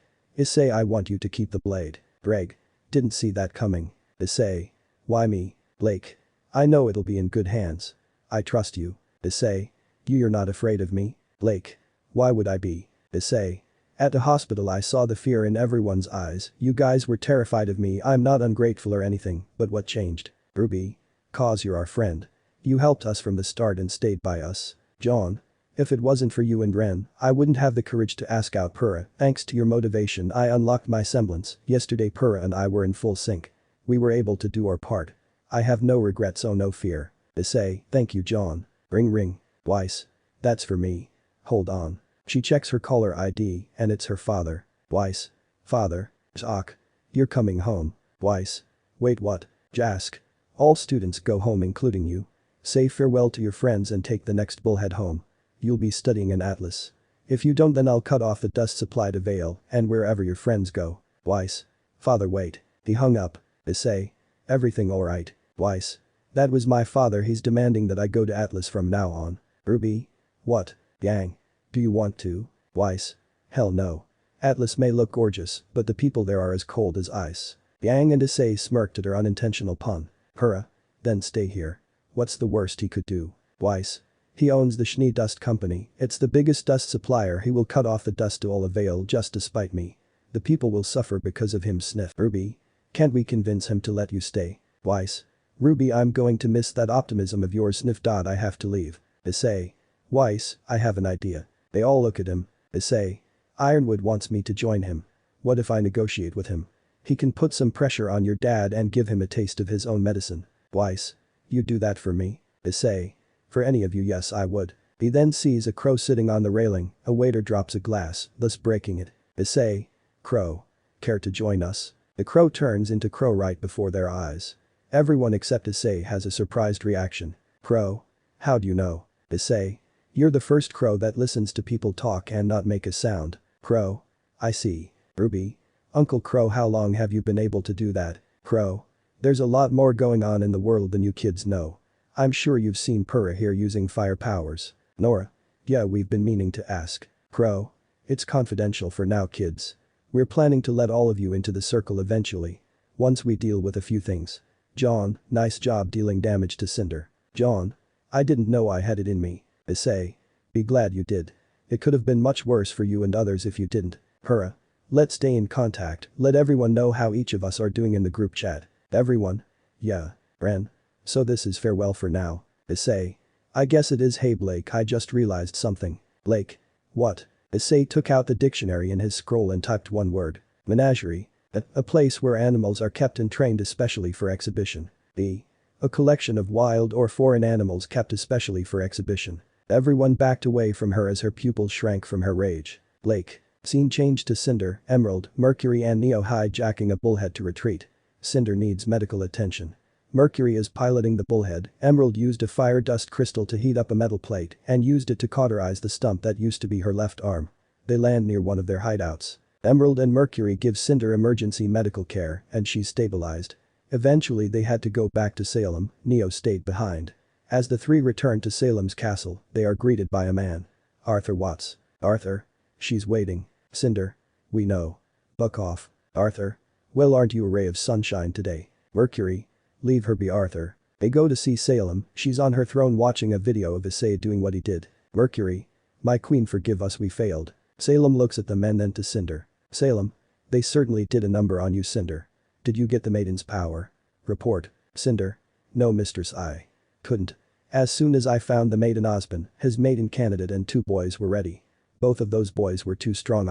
Issei I want you to keep the blade. Greg. Didn't see that coming. Issei. Why me? Blake. I know it'll be in good hands. I trust you. Issei. You're not afraid of me? Blake. Why would I be? Issei. At the hospital I saw the fear in everyone's eyes, you guys were terrified of me. I'm not ungrateful or anything, but what changed? Ruby. 'Cause you're our friend. You helped us from the start and stayed by us. John. If it wasn't for you and Ren, I wouldn't have the courage to ask out Pura. Thanks to your motivation I unlocked my semblance. Yesterday Pura and I were in full sync. We were able to do our part. I have no regrets so no fear. Issei. Thank you John. Ring ring. Weiss. That's for me. Hold on. She checks her caller ID and it's her father. Weiss. Father. Zoc. You're coming home. Weiss. Wait what? Jask. All students go home including you. Say farewell to your friends and take the next bullhead home. You'll be studying in Atlas. If you don't then I'll cut off the dust supply to Vale and wherever your friends go. Weiss. Father wait. He hung up. Issei. Everything alright? Weiss. That was my father, he's demanding that I go to Atlas from now on. Ruby. What? Yang. Do you want to? Weiss. Hell no. Atlas may look gorgeous, but the people there are as cold as ice. Yang and Issei smirked at her unintentional pun. Pura. Then stay here. What's the worst he could do? Weiss. He owns the Schnee Dust Company, it's the biggest dust supplier, he will cut off the dust to all of Vale just to spite me. The people will suffer because of him. Sniff. Ruby. Can't we convince him to let you stay? Weiss. Ruby I'm going to miss that optimism of yours. Sniff. I have to leave. Issei. Weiss, I have an idea. They all look at him. Issei. Ironwood wants me to join him. What if I negotiate with him? He can put some pressure on your dad and give him a taste of his own medicine. Weiss. You do that for me? Issei. For any of you yes I would. He then sees a crow sitting on the railing, a waiter drops a glass, thus breaking it. Issei. Crow. Care to join us? The crow turns into crow right before their eyes. Everyone except Issei has a surprised reaction. Crow. How do you know? Issei. You're the first crow that listens to people talk and not make a sound. Crow. I see. Ruby. Uncle Crow how long have you been able to do that? Crow. There's a lot more going on in the world than you kids know. I'm sure you've seen Pura here using fire powers. Nora. Yeah we've been meaning to ask. Crow. It's confidential for now kids. We're planning to let all of you into the circle eventually. Once we deal with a few things. John, nice job dealing damage to Cinder. John. I didn't know I had it in me. Issei. Be glad you did. It could have been much worse for you and others if you didn't. Pura. Let's stay in contact, let everyone know how each of us are doing in the group chat. Everyone? Yeah. Ren. So this is farewell for now. Issei. I guess it is. Hey Blake I just realized something. Blake. What? Issei took out the dictionary in his scroll and typed one word. Menagerie. A place where animals are kept and trained especially for exhibition. A collection of wild or foreign animals kept especially for exhibition. Everyone backed away from her as her pupils shrank from her rage. Blake. Scene changed to Cinder, Emerald, Mercury and Neo hijacking a bullhead to retreat. Cinder needs medical attention. Mercury is piloting the bullhead, Emerald used a fire dust crystal to heat up a metal plate and used it to cauterize the stump that used to be her left arm. They land near one of their hideouts. Emerald and Mercury give Cinder emergency medical care and she's stabilized. Eventually they had to go back to Salem, Neo stayed behind. As the three return to Salem's castle, they are greeted by a man. Arthur Watts. Arthur. She's waiting. Cinder. We know. Buck off. Arthur. Well aren't you a ray of sunshine today? Mercury. Leave her be Arthur. They go to see Salem, she's on her throne watching a video of Issei doing what he did. Mercury. My queen forgive us we failed. Salem looks at them and then to Cinder. Salem. They certainly did a number on you Cinder. Did you get the maiden's power? Report. Cinder. No, mistress, I couldn't. As soon as I found the maiden Osmond, his maiden candidate and 2 boys were ready. Both of those boys were too strong.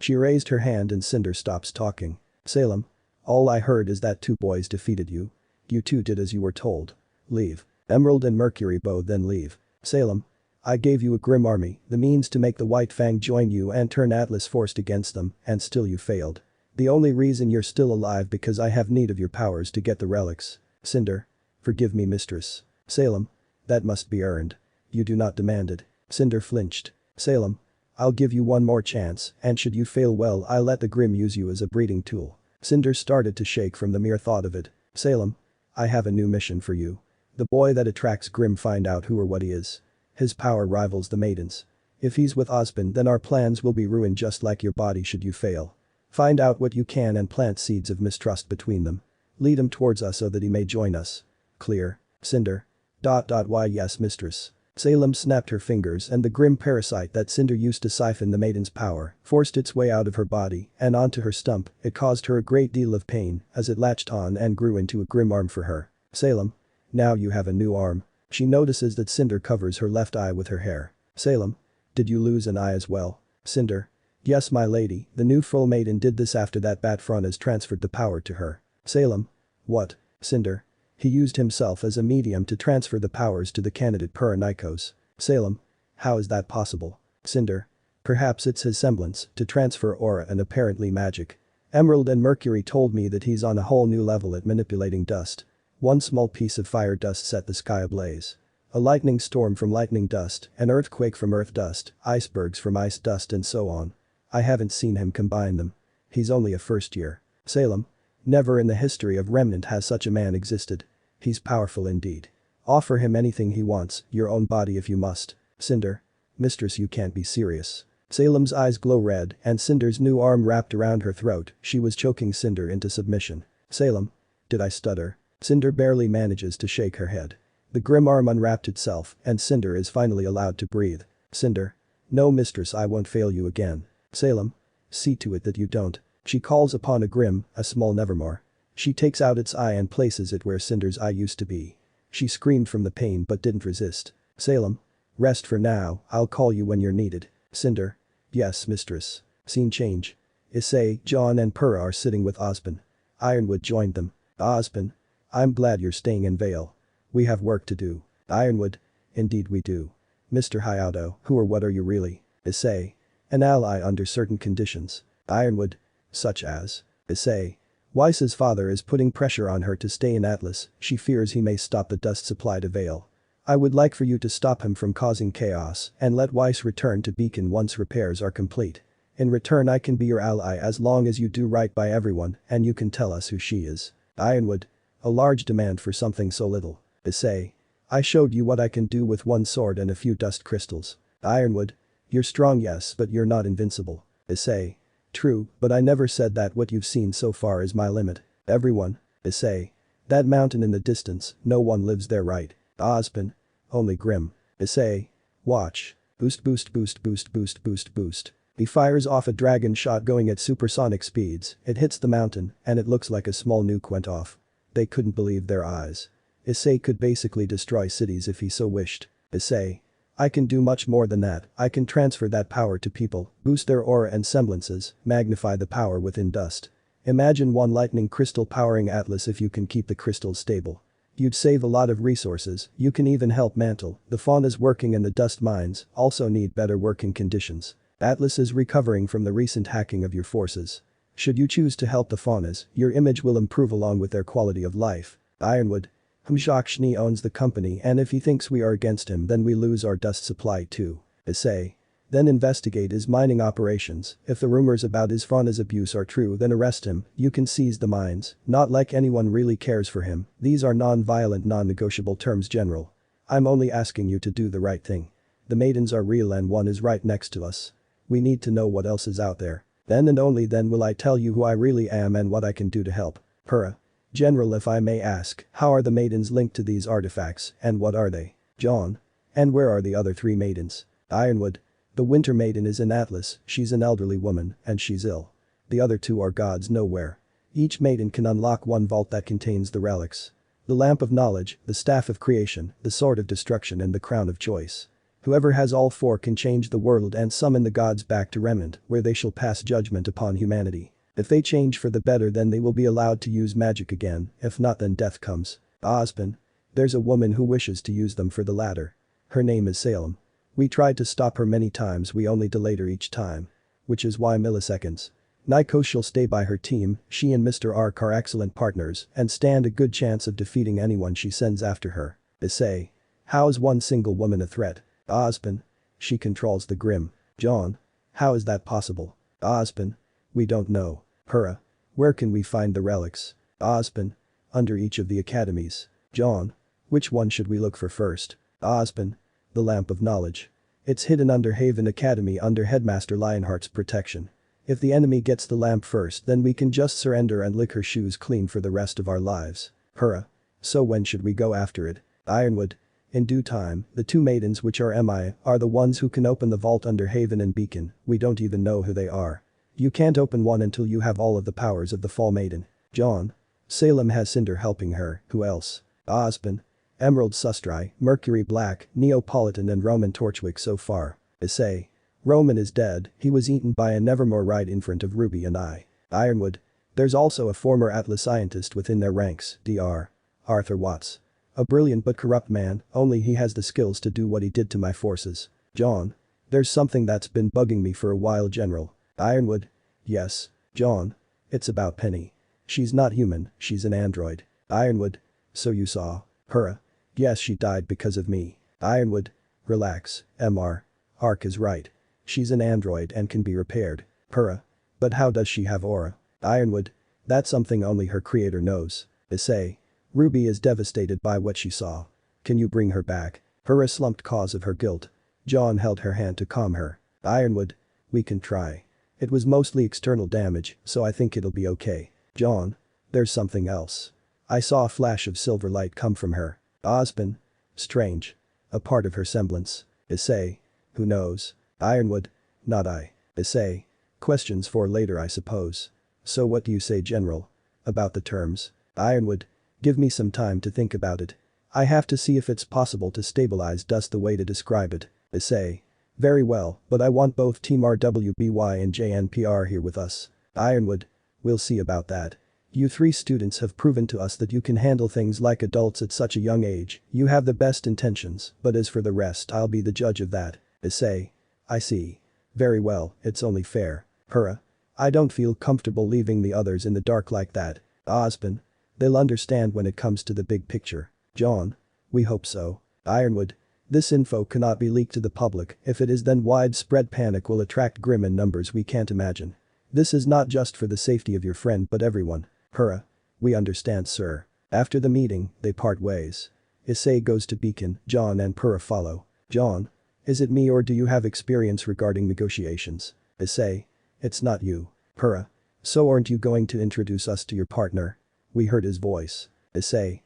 She raised her hand and Cinder stops talking. Salem. All I heard is that 2 boys defeated you. You 2 did as you were told. Leave. Emerald and Mercury both then leave. Salem. I gave you a grim army, the means to make the White Fang join you and turn Atlas forced against them, and still you failed. The only reason you're still alive because I have need of your powers to get the relics. Cinder. Forgive me, mistress. Salem. That must be earned. You do not demand it. Cinder flinched. Salem. I'll give you one more chance, and should you fail well I'll let the Grim use you as a breeding tool. Cinder started to shake from the mere thought of it. Salem. I have a new mission for you. The boy that attracts Grim, find out who or what he is. His power rivals the maiden's. If he's with Osmond then our plans will be ruined just like your body should you fail. Find out what you can and plant seeds of mistrust between them. Lead him towards us so that he may join us. Clear. Cinder. Why yes, mistress. Salem snapped her fingers and the grim parasite that Cinder used to siphon the maiden's power forced its way out of her body and onto her stump. It caused her a great deal of pain as it latched on and grew into a grim arm for her. Salem. Now you have a new arm. She notices that Cinder covers her left eye with her hair. Salem. Did you lose an eye as well? Cinder. Yes, my lady, the new full maiden did this after that bat has transferred the power to her. Salem. What? Cinder. He used himself as a medium to transfer the powers to the candidate Nikos. Salem. How is that possible? Cinder. Perhaps it's his semblance to transfer aura and apparently magic. Emerald and Mercury told me that he's on a whole new level at manipulating dust. One small piece of fire dust set the sky ablaze. A lightning storm from lightning dust, an earthquake from earth dust, icebergs from ice dust and so on. I haven't seen him combine them. He's only a first year. Salem. Never in the history of Remnant has such a man existed. He's powerful indeed. Offer him anything he wants, your own body if you must. Cinder. Mistress, you can't be serious. Salem's eyes glow red and Cinder's new arm wrapped around her throat. She was choking Cinder into submission. Salem. Did I stutter? Cinder barely manages to shake her head. The grim arm unwrapped itself and Cinder is finally allowed to breathe. Cinder. No, mistress, I won't fail you again. Salem. See to it that you don't. She calls upon a Grim, a small Nevermore. She takes out its eye and places it where Cinder's eye used to be. She screamed from the pain but didn't resist. Salem. Rest for now, I'll call you when you're needed. Cinder. Yes, mistress. Scene change. Issei, John and Purah are sitting with Osmond. Ironwood joined them. Osmond. I'm glad you're staying in Vale. We have work to do. Ironwood. Indeed we do. Mr. Hayato, who or what are you really? Issei. An ally under certain conditions. Ironwood. Such as? Issei. Weiss's father is putting pressure on her to stay in Atlas, she fears he may stop the dust supply to Vale. I would like for you to stop him from causing chaos and let Weiss return to Beacon once repairs are complete. In return I can be your ally as long as you do right by everyone and you can tell us who she is. Ironwood. A large demand for something so little. Issei. I showed you what I can do with one sword and a few dust crystals. Ironwood. You're strong yes but you're not invincible. Issei. True, but I never said that what you've seen so far is my limit. Everyone. Issei. That mountain in the distance, no one lives there right. Osmond. Only Grim. Issei. Watch. Boost boost boost boost boost boost boost. He fires off a dragon shot going at supersonic speeds, it hits the mountain and it looks like a small nuke went off. They couldn't believe their eyes. Issei could basically destroy cities if he so wished. Issei. I can do much more than that, I can transfer that power to people, boost their aura and semblances, magnify the power within dust. Imagine one lightning crystal powering Atlas if you can keep the crystals stable. You'd save a lot of resources, you can even help Mantle, the faunas working in the dust mines also need better working conditions. Atlas is recovering from the recent hacking of your forces. Should you choose to help the faunas, your image will improve along with their quality of life. Ironwood. Humjakshni owns the company and if he thinks we are against him then we lose our dust supply too. Issei. Then investigate his mining operations, if the rumors about his fauna's abuse are true then arrest him, you can seize the mines, not like anyone really cares for him, these are non-violent non-negotiable terms general. I'm only asking you to do the right thing. The maidens are real and one is right next to us. We need to know what else is out there. Then and only then will I tell you who I really am and what I can do to help. Purah. General, if I may ask, how are the maidens linked to these artifacts and what are they? John. And where are the other 3 maidens? Ironwood. The Winter Maiden is in Atlas, she's an elderly woman and she's ill. The other 2 are gods nowhere. Each maiden can unlock one vault that contains the relics. The lamp of knowledge, the staff of creation, the sword of destruction and the crown of choice. Whoever has all four can change the world and summon the gods back to Remnant, where they shall pass judgment upon humanity. If they change for the better, then they will be allowed to use magic again, if not then death comes. Osmond. There's a woman who wishes to use them for the latter. Her name is Salem. We tried to stop her many times, we only delayed her each time. Which is why milliseconds. Nico shall stay by her team, she and Mr. Ark are excellent partners and stand a good chance of defeating anyone she sends after her. Issei. How is one single woman a threat? Osmond. She controls the Grim. John. How is that possible? Osmond. We don't know. Hurrah. Where can we find the relics? Osmond. Under each of the academies. John. Which one should we look for first? Osmond. The lamp of knowledge. It's hidden under Haven Academy under Headmaster Lionheart's protection. If the enemy gets the lamp first, then we can just surrender and lick her shoes clean for the rest of our lives. Hurrah. So when should we go after it? Ironwood. In due time, the two maidens which are MI are the ones who can open the vault under Haven and Beacon, we don't even know who they are. You can't open one until you have all of the powers of the Fall Maiden. John. Salem has Cinder helping her, who else? Osmond. Emerald Sustrai, Mercury Black, Neapolitan and Roman Torchwick so far. Issei. Roman is dead, he was eaten by a Nevermore right in front of Ruby and I. Ironwood. There's also a former Atlas scientist within their ranks, Dr. Arthur Watts. A brilliant but corrupt man, only he has the skills to do what he did to my forces. John. There's something that's been bugging me for a while, General. Ironwood. Yes. John. It's about Penny. She's not human, she's an android. Ironwood. So you saw. Hurrah. Yes, she died because of me. Ironwood. Relax, Mr. Ark is right. She's an android and can be repaired. Hurrah. But how does she have aura? Ironwood. That's something only her creator knows. Issei. Ruby is devastated by what she saw. Can you bring her back? Hurrah slumped cause of her guilt. John held her hand to calm her. Ironwood. We can try. It was mostly external damage, so I think it'll be okay. John. There's something else. I saw a flash of silver light come from her. Osmond. Strange. A part of her semblance. Issei. Who knows? Ironwood. Not I. Issei. Questions for later, I suppose. So what do you say, General? About the terms? Ironwood. Give me some time to think about it. I have to see if it's possible to stabilize dust, the way to describe it. Issei. Very well, but I want both Team rwby and JNPR here with us. Ironwood. We'll see about that. You three students have proven to us that you can handle things like adults at such a young age, you have the best intentions, but as for the rest, I'll be the judge of that. Issei. I see. Very well, it's only fair. Hurrah. I don't feel comfortable leaving the others in the dark like that. Osmond. They'll understand when it comes to the big picture. John. We hope so. Ironwood. This info cannot be leaked to the public, if it is then widespread panic will attract Grim in numbers we can't imagine. This is not just for the safety of your friend but everyone. Hurrah. We understand, sir. After the meeting, they part ways. Issei goes to Beacon, John and Purah follow. John. Is it me or do you have experience regarding negotiations? Issei. It's not you. Purah. So aren't you going to introduce us to your partner? We heard his voice. Issei.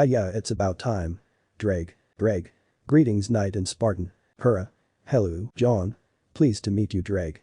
Yeah, it's about time. Dreg. Greetings, Knight and Spartan. Purah. Hello, John. Pleased to meet you, Dreg.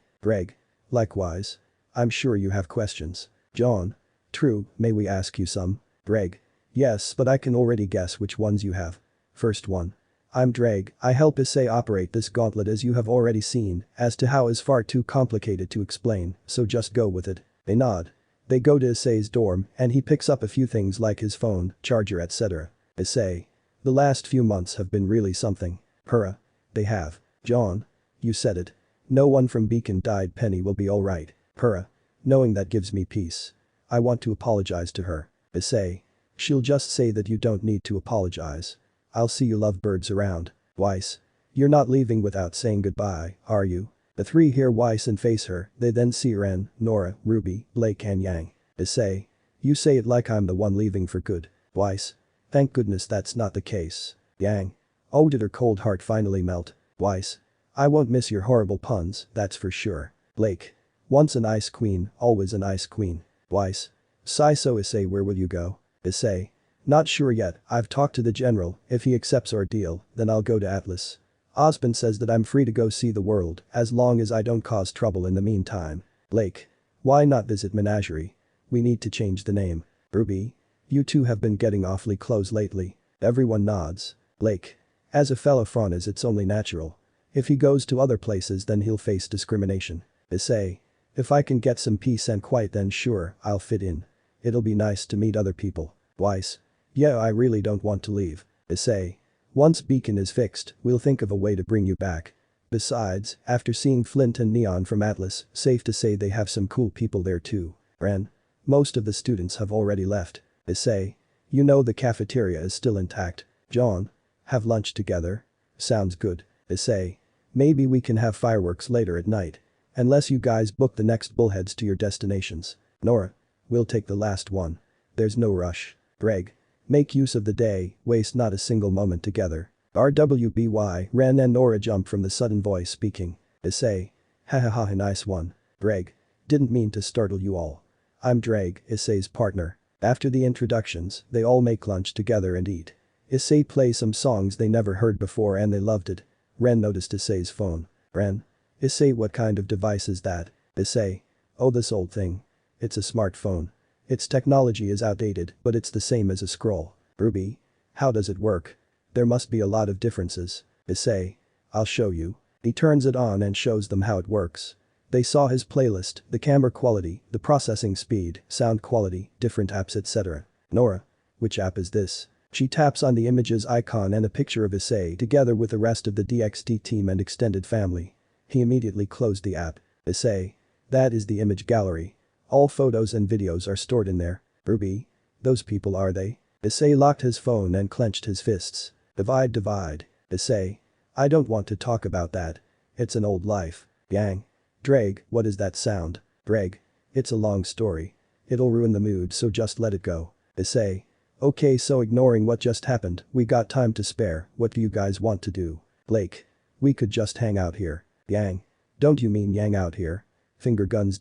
Likewise. I'm sure you have questions. John. True, may we ask you some? Dreg. Yes, but I can already guess which ones you have. First one. I'm Dreg, I help Issei operate this gauntlet, as you have already seen, as to how is far too complicated to explain, so just go with it. They nod. They go to Issei's dorm and he picks up a few things like his phone, charger etc. Issei. The last few months have been really something. Hurrah. They have. John. You said it. No one from Beacon died, Penny will be alright. Hurrah. Knowing that gives me peace. I want to apologize to her. Issei. She'll just say that you don't need to apologize. I'll see you lovebirds around. Weiss. You're not leaving without saying goodbye, are you? The three hear Weiss and face her, they then see Ren, Nora, Ruby, Blake and Yang. Issei. You say it like I'm the one leaving for good. Weiss. Thank goodness that's not the case. Yang. Oh, did her cold heart finally melt? Weiss. I won't miss your horrible puns, that's for sure. Blake. Once an ice queen, always an ice queen. Weiss. So Issei, where will you go? Issei. Not sure yet, I've talked to the general, if he accepts our deal, then I'll go to Atlas. Osmond says that I'm free to go see the world, as long as I don't cause trouble in the meantime. Blake. Why not visit Menagerie? We need to change the name. Ruby. You two have been getting awfully close lately. Everyone nods. Blake. As a fellow Franz, it's only natural. If he goes to other places then he'll face discrimination. Issei. If I can get some peace and quiet then sure, I'll fit in. It'll be nice to meet other people. Weiss. Yeah, I really don't want to leave. Issei. Once Beacon is fixed, we'll think of a way to bring you back. Besides, after seeing Flint and Neon from Atlas, safe to say they have some cool people there too. Ren. Most of the students have already left. Issei. You know the cafeteria is still intact. John. Have lunch together? Sounds good. Issei. Maybe we can have fireworks later at night. Unless you guys book the next bullheads to your destinations. Nora. We'll take the last one. There's no rush. Greg. Make use of the day, waste not a single moment together. rwby. Ren and Nora jump from the sudden voice speaking. Issei. Hahaha, nice one. Greg. Didn't mean to startle you all. I'm Drake, Issei's partner. After the introductions, they all make lunch together and eat. Issei plays some songs they never heard before and they loved it. Ren noticed Issei's phone. Ren. Issei, what kind of device is that? Issei. Oh, this old thing. It's a smartphone. Its technology is outdated, but it's the same as a scroll. Ruby. How does it work? There must be a lot of differences. Issei. I'll show you. He turns it on and shows them how it works. They saw his playlist, the camera quality, the processing speed, sound quality, different apps etc. Nora. Which app is this? She taps on the images icon and a picture of Issei together with the rest of the DXD team and extended family. He immediately closed the app. Issei. That is the image gallery. All photos and videos are stored in there. Ruby. Those people are they? Issei locked his phone and clenched his fists. Divide. Issei. I don't want to talk about that. It's an old life. Gang. Drake, what is that sound? Drake. It's a long story. It'll ruin the mood so just let it go. Issei. Okay, so ignoring what just happened, we got time to spare, what do you guys want to do? Blake. We could just hang out here. Yang. Don't you mean yang out here? Finger guns.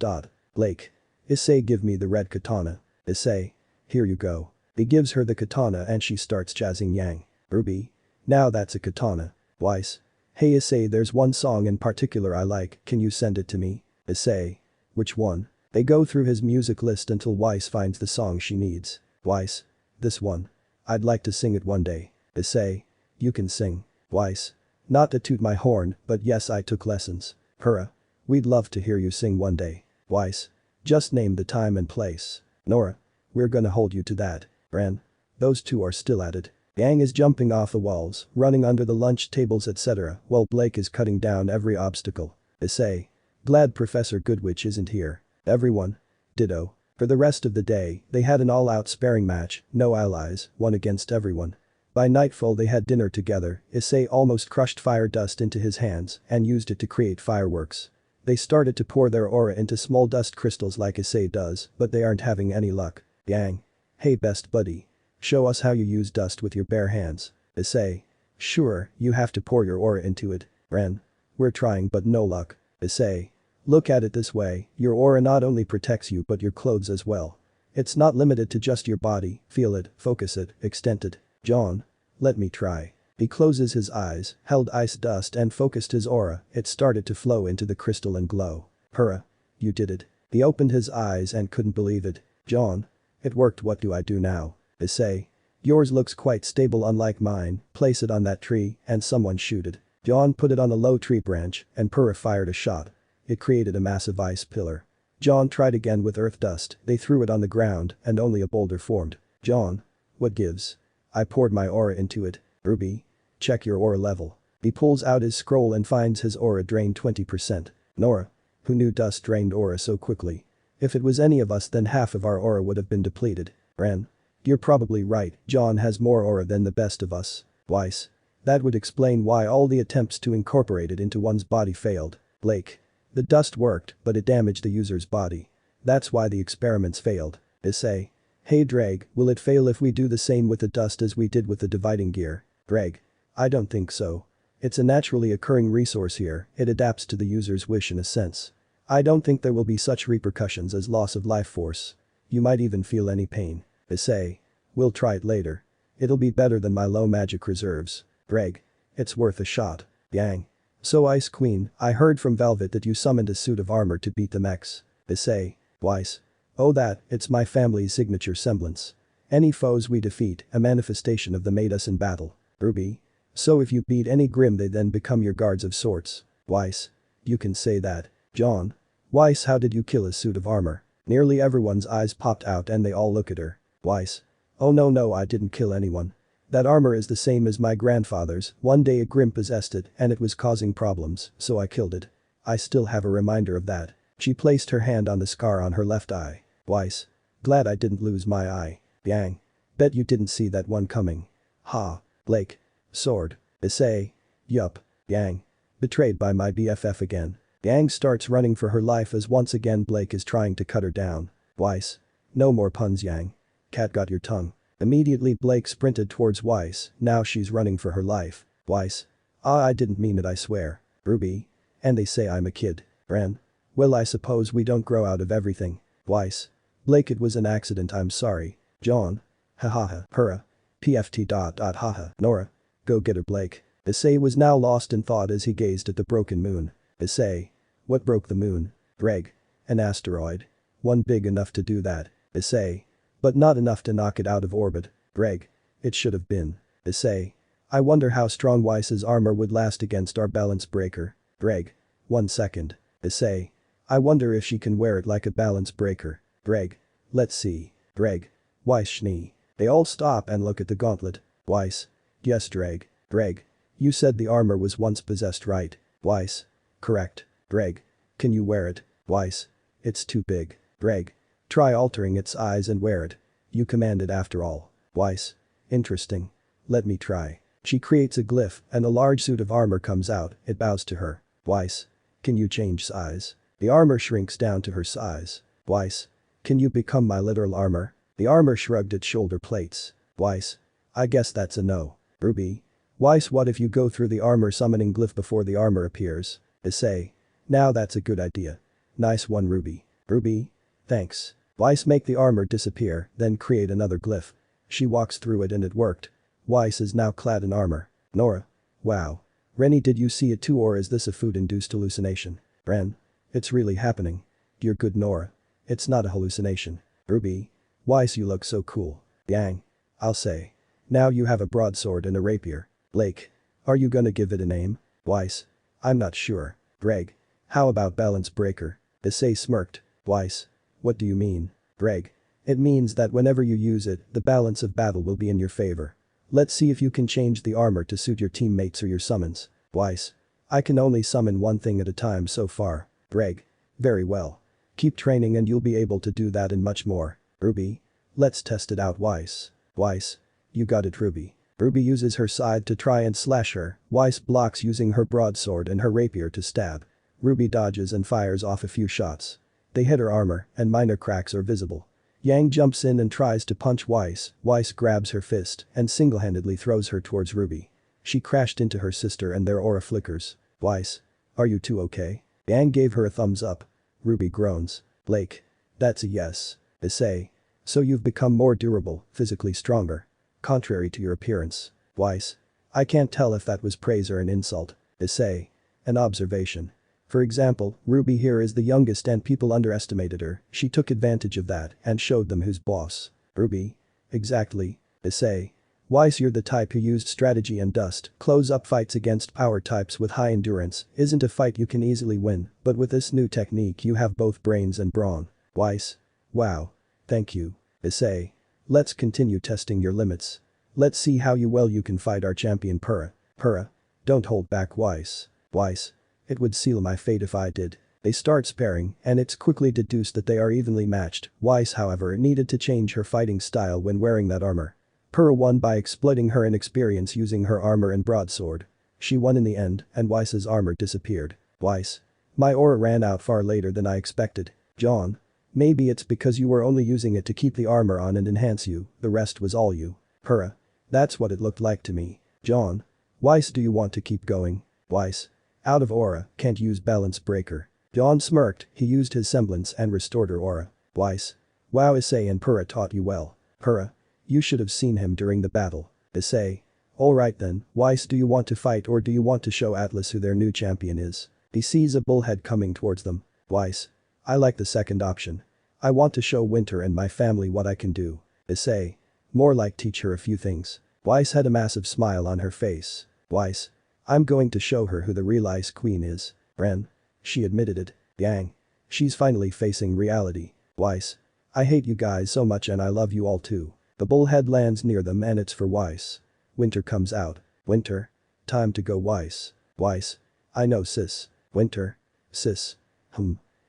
Blake. Issei, give me the red katana. Issei. Here you go. He gives her the katana and she starts jazzing Yang. Ruby. Now that's a katana. Weiss. Hey Issei, there's one song in particular I like, can you send it to me? Issei. Which one? They go through his music list until Weiss finds the song she needs. Weiss. This one. I'd like to sing it one day. Issei. You can sing. Weiss. Not to toot my horn, but yes, I took lessons. Hurrah. We'd love to hear you sing one day. Weiss. Just name the time and place. Nora. We're gonna hold you to that. Ren. Those two are still at it. Yang is jumping off the walls, running under the lunch tables etc. while Blake is cutting down every obstacle. Issei. Glad Professor Goodwitch isn't here. Everyone. Ditto. For the rest of the day, they had an all-out sparring match, no allies, one against everyone. By nightfall they had dinner together, Issei almost crushed fire dust into his hands and used it to create fireworks. They started to pour their aura into small dust crystals like Issei does, but they aren't having any luck. Yang. Hey best buddy. Show us how you use dust with your bare hands. Issei. Sure, you have to pour your aura into it. Ren. We're trying but no luck. Issei. Look at it this way, your aura not only protects you but your clothes as well. It's not limited to just your body, feel it, focus it, extend it. John. Let me try. He closes his eyes, held ice dust and focused his aura, it started to flow into the crystal and glow. Hurrah. You did it. He opened his eyes and couldn't believe it. John. It worked, what do I do now? Issei. Yours looks quite stable unlike mine, place it on that tree and someone shoot it. John put it on a low tree branch and Purah fired a shot. It created a massive ice pillar. John tried again with earth dust, they threw it on the ground and only a boulder formed. John. What gives? I poured my aura into it. Ruby. Check your aura level. He pulls out his scroll and finds his aura drained 20%. Nora. Who knew dust drained aura so quickly? If it was any of us then half of our aura would have been depleted. Ren. You're probably right, John has more aura than the best of us. Weiss. That would explain why all the attempts to incorporate it into one's body failed. Blake. The dust worked, but it damaged the user's body. That's why the experiments failed. Issei. Hey Drake, will it fail if we do the same with the dust as we did with the dividing gear? Drake. I don't think so. It's a naturally occurring resource here, it adapts to the user's wish in a sense. I don't think there will be such repercussions as loss of life force. You might even feel any pain. Issei. We'll try it later. It'll be better than my low magic reserves. Drake. It's worth a shot. Yang. So Ice Queen, I heard from Velvet that you summoned a suit of armor to beat the mechs. Issei. Weiss. Oh that, it's my family's signature semblance. Any foes we defeat, a manifestation of them aid us in battle. Ruby. So if you beat any Grim they then become your guards of sorts. Weiss. You can say that. John. Weiss, how did you kill his suit of armor? Nearly everyone's eyes popped out and they all look at her. Weiss. Oh no, I didn't kill anyone. That armor is the same as my grandfather's, one day a Grim possessed it and it was causing problems, so I killed it. I still have a reminder of that. She placed her hand on the scar on her left eye. Weiss. Glad I didn't lose my eye. Yang. Bet you didn't see that one coming. Ha. Blake. Sword. Issei. Yup. Yang. Betrayed by my BFF again. Yang starts running for her life as once again Blake is trying to cut her down. Weiss. No more puns, Yang. Cat got your tongue. Immediately Blake sprinted towards Weiss, now she's running for her life. Weiss. I didn't mean it, I swear. Ruby. And they say I'm a kid. Ren. Well, I suppose we don't grow out of everything. Weiss. Blake, it was an accident, I'm sorry. John. Hahaha. Hurrah. PFT. Haha. Nora. Go get her, Blake. Issei was now lost in thought as he gazed at the broken moon. Issei. What broke the moon? Greg. An asteroid. One big enough to do that. Issei. But not enough to knock it out of orbit. Greg. It should have been. Issei. I wonder how strong Weiss's armor would last against our balance breaker. Greg. 1 second. Issei. I wonder if she can wear it like a balance breaker. Greg. Let's see. Greg. Weiss Schnee. They all stop and look at the gauntlet. Weiss. Yes, Greg. Greg. You said the armor was once possessed, right? Weiss. Correct. Greg. Can you wear it? Weiss. It's too big. Greg. Try altering its eyes and wear it. You commanded after all. Weiss. Interesting. Let me try. She creates a glyph and a large suit of armor comes out, it bows to her. Weiss. Can you change size? The armor shrinks down to her size. Weiss. Can you become my literal armor? The armor shrugged its shoulder plates. Weiss. I guess that's a no. Ruby. Weiss, what if you go through the armor summoning glyph before the armor appears? Issei. Now that's a good idea. Nice one, Ruby. Ruby. Thanks. Weiss, make the armor disappear, then create another glyph. She walks through it and it worked. Weiss is now clad in armor. Nora. Wow. Rennie, did you see it too, or is this a food-induced hallucination? Ren. It's really happening. You're good, Nora. It's not a hallucination. Ruby. Weiss, you look so cool. Yang. I'll say. Now you have a broadsword and a rapier. Blake. Are you gonna give it a name? Weiss. I'm not sure. Greg. How about balance breaker? Issei smirked. Weiss. What do you mean? Greg. It means that whenever you use it, the balance of battle will be in your favor. Let's see if you can change the armor to suit your teammates or your summons. Weiss. I can only summon one thing at a time so far. Greg. Very well. Keep training and you'll be able to do that and much more. Ruby. Let's test it out, Weiss. Weiss. You got it, Ruby. Ruby uses her side to try and slash her. Weiss blocks using her broadsword and her rapier to stab. Ruby dodges and fires off a few shots. They hit her armor and minor cracks are visible. Yang jumps in and tries to punch Weiss. Weiss grabs her fist and single-handedly throws her towards Ruby. She crashed into her sister and their aura flickers. Weiss. Are you two okay? Yang gave her a thumbs up. Ruby groans. Blake. That's a yes. Issei. So you've become more durable, physically stronger. Contrary to your appearance. Weiss. I can't tell if that was praise or an insult. Issei. An observation. For example, Ruby here is the youngest and people underestimated her, she took advantage of that and showed them who's boss. Ruby. Exactly. Issei. Weiss, you're the type who used strategy and dust, close-up fights against power types with high endurance, isn't a fight you can easily win, but with this new technique you have both brains and brawn. Weiss. Wow. Thank you. Issei. Let's continue testing your limits. Let's see how well you can fight our champion Purah. Purah. Don't hold back, Weiss. Weiss. It would seal my fate if I did. They start sparring, and it's quickly deduced that they are evenly matched. Weiss, however, needed to change her fighting style when wearing that armor. Purah won by exploiting her inexperience using her armor and broadsword. She won in the end, and Weiss's armor disappeared. Weiss. My aura ran out far later than I expected. John. Maybe it's because you were only using it to keep the armor on and enhance you, the rest was all you. Purah. That's what it looked like to me. John. Weiss, do you want to keep going? Weiss. Out of aura, can't use balance breaker. John smirked, he used his semblance and restored her aura. Weiss. Wow, Issei and Purah taught you well. Purah. You should have seen him during the battle. Issei. Alright then, Weiss, do you want to fight or do you want to show Atlas who their new champion is? He sees a bullhead coming towards them. Weiss. I like the second option. I want to show Winter and my family what I can do. Issei. More like teach her a few things. Weiss had a massive smile on her face. Weiss. I'm going to show her who the real Ice Queen is. Ren. She admitted it. Yang. She's finally facing reality. Weiss. I hate you guys so much and I love you all too. The bullhead lands near them and it's for Weiss. Winter comes out. Winter. Time to go Weiss. Weiss. I know sis. Winter. Sis.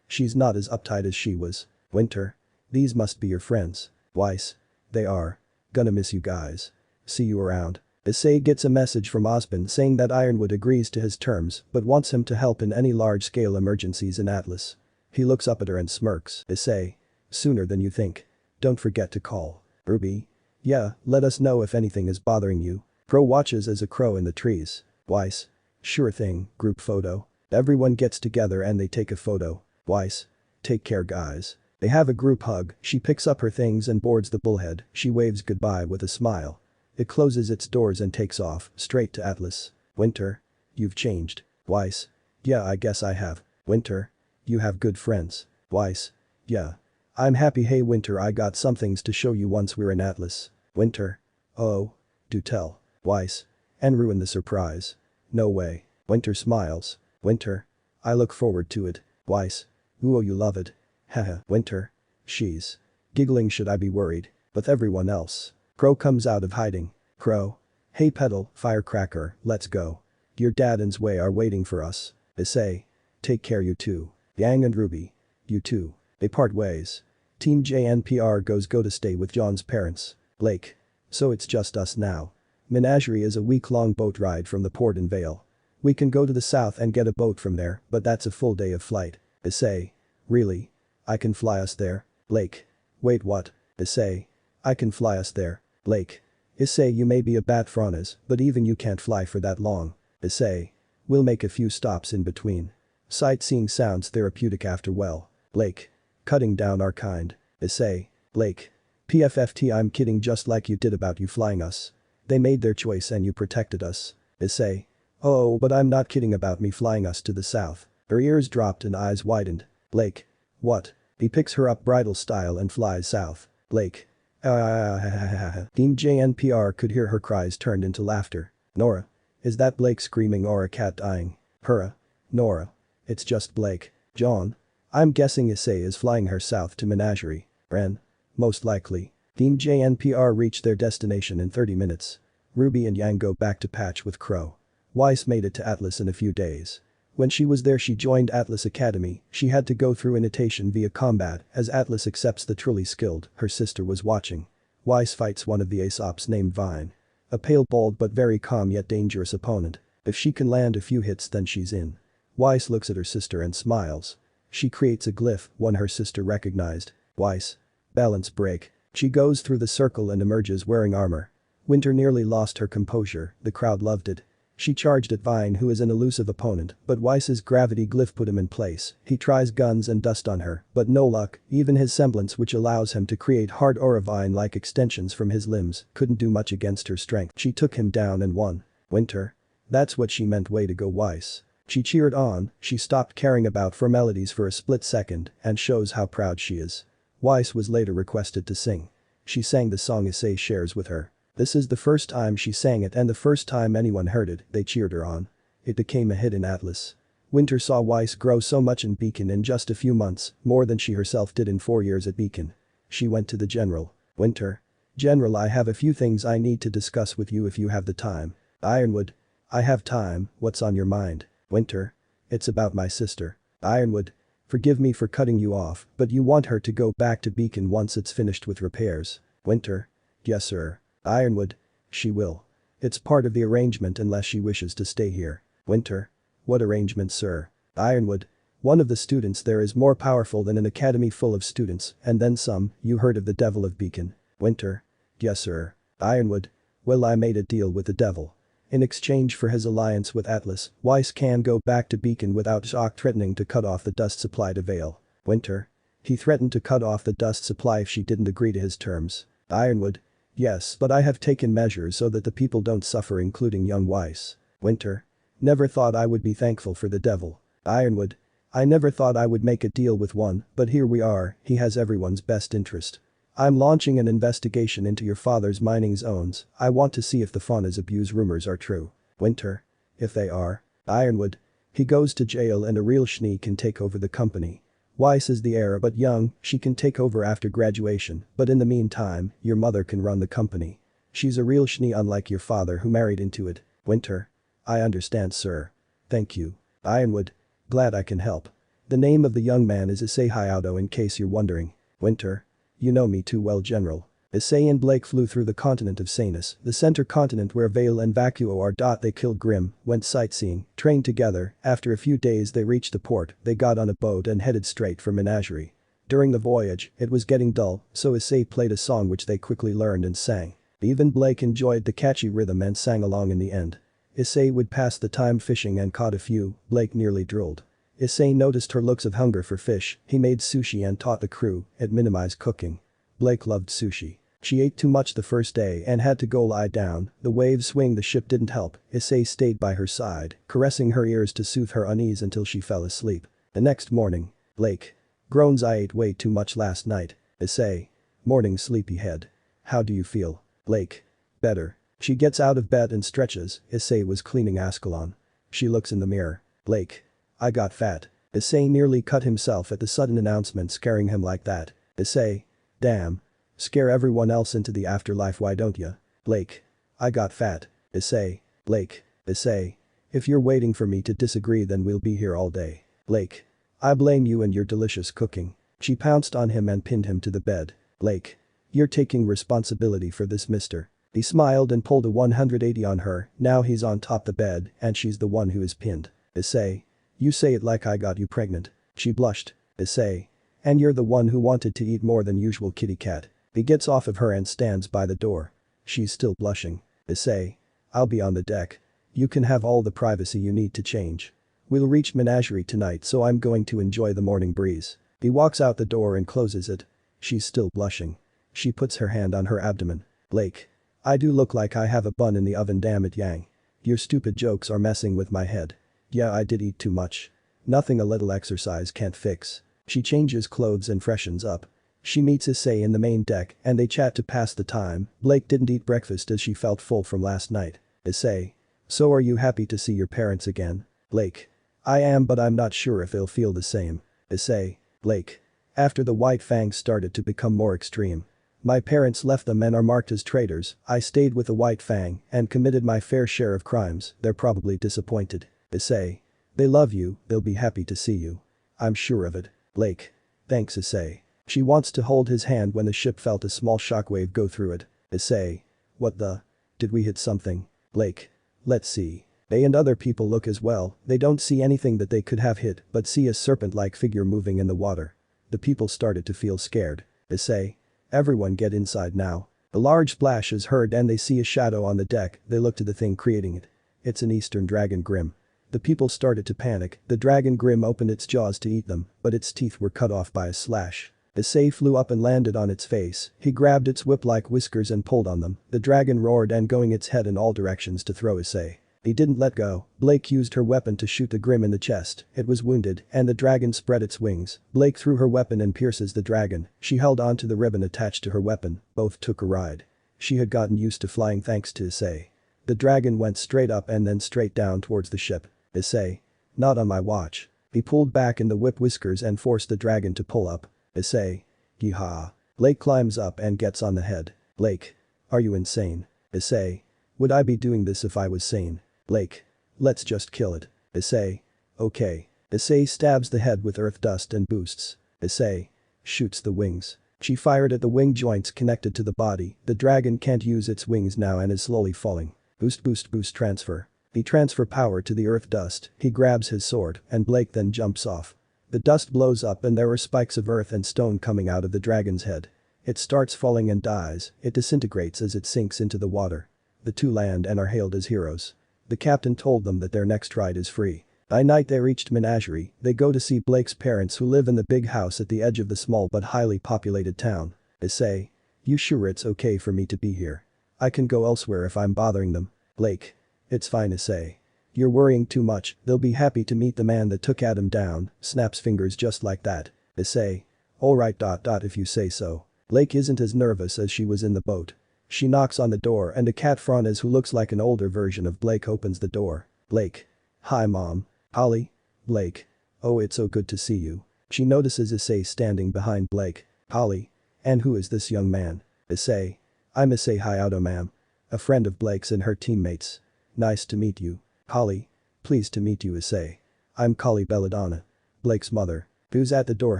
She's not as uptight as she was. Winter. These must be your friends. Weiss. They are. Gonna miss you guys. See you around. Issei gets a message from Osmond saying that Ironwood agrees to his terms but wants him to help in any large-scale emergencies in Atlas. He looks up at her and smirks. Issei. Sooner than you think. Don't forget to call. Ruby. Yeah, let us know if anything is bothering you. Crow watches as a crow in the trees. Weiss. Sure thing, group photo. Everyone gets together and they take a photo. Weiss. Take care guys. They have a group hug. She picks up her things and boards the bullhead. She waves goodbye with a smile. It closes its doors and takes off, straight to Atlas. Winter. You've changed. Weiss. Yeah, I guess I have. Winter. You have good friends. Weiss. Yeah. I'm happy. Hey Winter, I got some things to show you once we're in Atlas. Winter. Oh. Do tell. Weiss. And ruin the surprise. No way. Winter smiles. Winter. I look forward to it. Weiss. Ooh, you love it. Haha. Winter. She's giggling. Should I be worried? With everyone else. Crow comes out of hiding. Crow. Hey Petal, Firecracker, let's go. Your dad and Zwei are waiting for us. Issei. Take care you too. Yang and Ruby. You too. They part ways. Team JNPR goes go to stay with John's parents. Blake. So it's just us now. Menagerie is a week-long boat ride from the port in Vale. We can go to the south and get a boat from there, but that's a full day of flight. Issei. Really? I can fly us there? Blake. Wait what? Issei. I can fly us there. Blake. Issei, you may be a bat Franz, but even you can't fly for that long. Issei. We'll make a few stops in between. Sightseeing sounds therapeutic after well. Blake. Cutting down our kind. Issei. Blake. PFFT, I'm kidding, just like you did about you flying us. They made their choice and you protected us. Issei. Oh, but I'm not kidding about me flying us to the south. Her ears dropped and eyes widened. Blake. What? He picks her up bridal style and flies south. Blake. Team JNPR could hear her cries turned into laughter. Nora. Is that Blake screaming or a cat dying? Hurrah. Nora. It's just Blake. John. I'm guessing Issei is flying her south to Menagerie. Ren. Most likely. Team JNPR reach their destination in 30 minutes. Ruby and Yang go back to patch with Crow. Weiss made it to Atlas in a few days. When she was there she joined Atlas Academy. She had to go through initiation via combat as Atlas accepts the truly skilled. Her sister was watching. Weiss fights one of the Aesops named Vine. A pale, bold but very calm yet dangerous opponent. If she can land a few hits then she's in. Weiss looks at her sister and smiles. She creates a glyph, one her sister recognized. Weiss. Balance break. She goes through the circle and emerges wearing armor. Winter nearly lost her composure, the crowd loved it. She charged at Vine, who is an elusive opponent, but Weiss's gravity glyph put him in place. He tries guns and dust on her, but no luck. Even his semblance, which allows him to create hard aura Vine-like extensions from his limbs, couldn't do much against her strength. She took him down and won. Winter. That's what she meant. Way to go Weiss. She cheered on. She stopped caring about formalities for a split second and shows how proud she is. Weiss was later requested to sing. She sang the song Issei shares with her. This is the first time she sang it and the first time anyone heard it. They cheered her on. It became a hit in Atlas. Winter saw Weiss grow so much in Beacon in just a few months, more than she herself did in 4 years at Beacon. She went to the general. Winter. General, I have a few things I need to discuss with you if you have the time. Ironwood. I have time. What's on your mind? Winter. It's about my sister. Ironwood. Forgive me for cutting you off, but you want her to go back to Beacon once it's finished with repairs. Winter. Yes sir. Ironwood. She will. It's part of the arrangement unless she wishes to stay here. Winter. What arrangement sir? Ironwood. One of the students there is more powerful than an academy full of students, and then some. You heard of the Devil of Beacon? Winter. Yes sir. Ironwood. Well, I made a deal with the devil. In exchange for his alliance with Atlas, Weiss can go back to Beacon without shock, threatening to cut off the dust supply to Vale. Winter. He threatened to cut off the dust supply if she didn't agree to his terms. Ironwood. Yes, but I have taken measures so that the people don't suffer, including young Weiss. Winter. Never thought I would be thankful for the devil. Ironwood. I never thought I would make a deal with one, but here we are, he has everyone's best interest. I'm launching an investigation into your father's mining zones. I want to see if the fauna's abuse rumors are true. Winter. If they are. Ironwood. He goes to jail and a real schnee can take over the company. Weiss is the heir but young, she can take over after graduation, but in the meantime, your mother can run the company. She's a real schnee unlike your father who married into it. Winter. I understand, sir. Thank you. Ironwood. Glad I can help. The name of the young man is Issei in case you're wondering. Winter. You know me too well, General. Issei and Blake flew through the continent of Sanus, the center continent where Vale and Vacuo are. They killed Grimm, went sightseeing, trained together. After a few days they reached the port, they got on a boat and headed straight for Menagerie. During the voyage, it was getting dull, so Issei played a song which they quickly learned and sang. Even Blake enjoyed the catchy rhythm and sang along in the end. Issei would pass the time fishing and caught a few. Blake nearly drooled. Issei noticed her looks of hunger for fish. He made sushi and taught the crew. It minimized cooking. Blake loved sushi. She ate too much the first day and had to go lie down. The waves swing the ship didn't help. Issei stayed by her side, caressing her ears to soothe her unease until she fell asleep. The next morning. Blake. Groans. I ate way too much last night. Issei. Morning, sleepyhead. How do you feel? Blake. Better. She gets out of bed and stretches. Issei was cleaning Ascalon. She looks in the mirror. Blake. I got fat. Issei nearly cut himself at the sudden announcement scaring him like that. Issei. Damn. Scare everyone else into the afterlife, why don't ya? Blake. I got fat. Issei. Blake. Issei. If you're waiting for me to disagree then we'll be here all day. Blake. I blame you and your delicious cooking. She pounced on him and pinned him to the bed. Blake. You're taking responsibility for this, mister. He smiled and pulled a 180 on her. Now he's on top the bed and she's the one who is pinned. Issei. You say it like I got you pregnant. She blushed. Issei. And you're the one who wanted to eat more than usual, kitty cat. He gets off of her and stands by the door. She's still blushing. Issei. I'll be on the deck. You can have all the privacy you need to change. We'll reach Menagerie tonight so I'm going to enjoy the morning breeze. He walks out the door and closes it. She's still blushing. She puts her hand on her abdomen. Blake. I do look like I have a bun in the oven, damn it, Yang. Your stupid jokes are messing with my head. Yeah, I did eat too much. Nothing a little exercise can't fix. She changes clothes and freshens up. She meets Issei in the main deck and they chat to pass the time. Blake didn't eat breakfast as she felt full from last night. Issei. So are you happy to see your parents again? Blake. I am, but I'm not sure if they'll feel the same. Issei. Blake. After the White Fangs started to become more extreme. My parents left them and are marked as traitors. I stayed with the White Fang and committed my fair share of crimes. They're probably disappointed. Issei. They love you, they'll be happy to see you. I'm sure of it. Blake. Thanks, Issei. She wants to hold his hand when the ship felt a small shockwave go through it. Issei. What the? Did we hit something? Blake. Let's see. They and other people look as well. They don't see anything that they could have hit but see a serpent-like figure moving in the water. The people started to feel scared. Issei. Everyone get inside now. A large splash is heard and they see a shadow on the deck. They look to the thing creating it. It's an Eastern dragon Grimm. The people started to panic. The dragon Grimm opened its jaws to eat them, but its teeth were cut off by a slash. Issei flew up and landed on its face. He grabbed its whip-like whiskers and pulled on them. The dragon roared and going its head in all directions to throw Issei. He didn't let go. Blake used her weapon to shoot the Grimm in the chest. It was wounded and the dragon spread its wings. Blake threw her weapon and pierces the dragon. She held on to the ribbon attached to her weapon. Both took a ride. She had gotten used to flying thanks to Issei. The dragon went straight up and then straight down towards the ship. Issei. Not on my watch. He pulled back in the whip whiskers and forced the dragon to pull up. Issei. Yeehaw. Blake climbs up and gets on the head. Blake. Are you insane? Issei. Would I be doing this if I was sane? Blake. Let's just kill it. Issei. Okay. Issei stabs the head with earth dust and boosts. Issei. Shoots the wings. She fired at the wing joints connected to the body. The dragon can't use its wings now and is slowly falling. Boost boost boost transfer. He transfer power to the earth dust. He grabs his sword and Blake then jumps off. The dust blows up and there are spikes of earth and stone coming out of the dragon's head. It starts falling and dies. It disintegrates as it sinks into the water. The two land and are hailed as heroes. The captain told them that their next ride is free. By night they reached Menagerie. They go to see Blake's parents who live in the big house at the edge of the small but highly populated town. Issei. You sure it's okay for me to be here? I can go elsewhere if I'm bothering them. Blake. It's fine, Issei. You're worrying too much, they'll be happy to meet the man that took Adam down, snaps fingers just like that. Issei. Alright. If you say so. Blake isn't as nervous as she was in the boat. She knocks on the door and a cat Franz who looks like an older version of Blake opens the door. Blake. Hi mom. Holly. Blake. Oh, it's so good to see you. She notices Issei standing behind Blake. Holly. And who is this young man? Issei. I'm Issei Hayato ma'am. A friend of Blake's and her teammates. Nice to meet you. Holly. Pleased to meet you Issei. I'm Kali Belladonna. Blake's mother. Who's at the door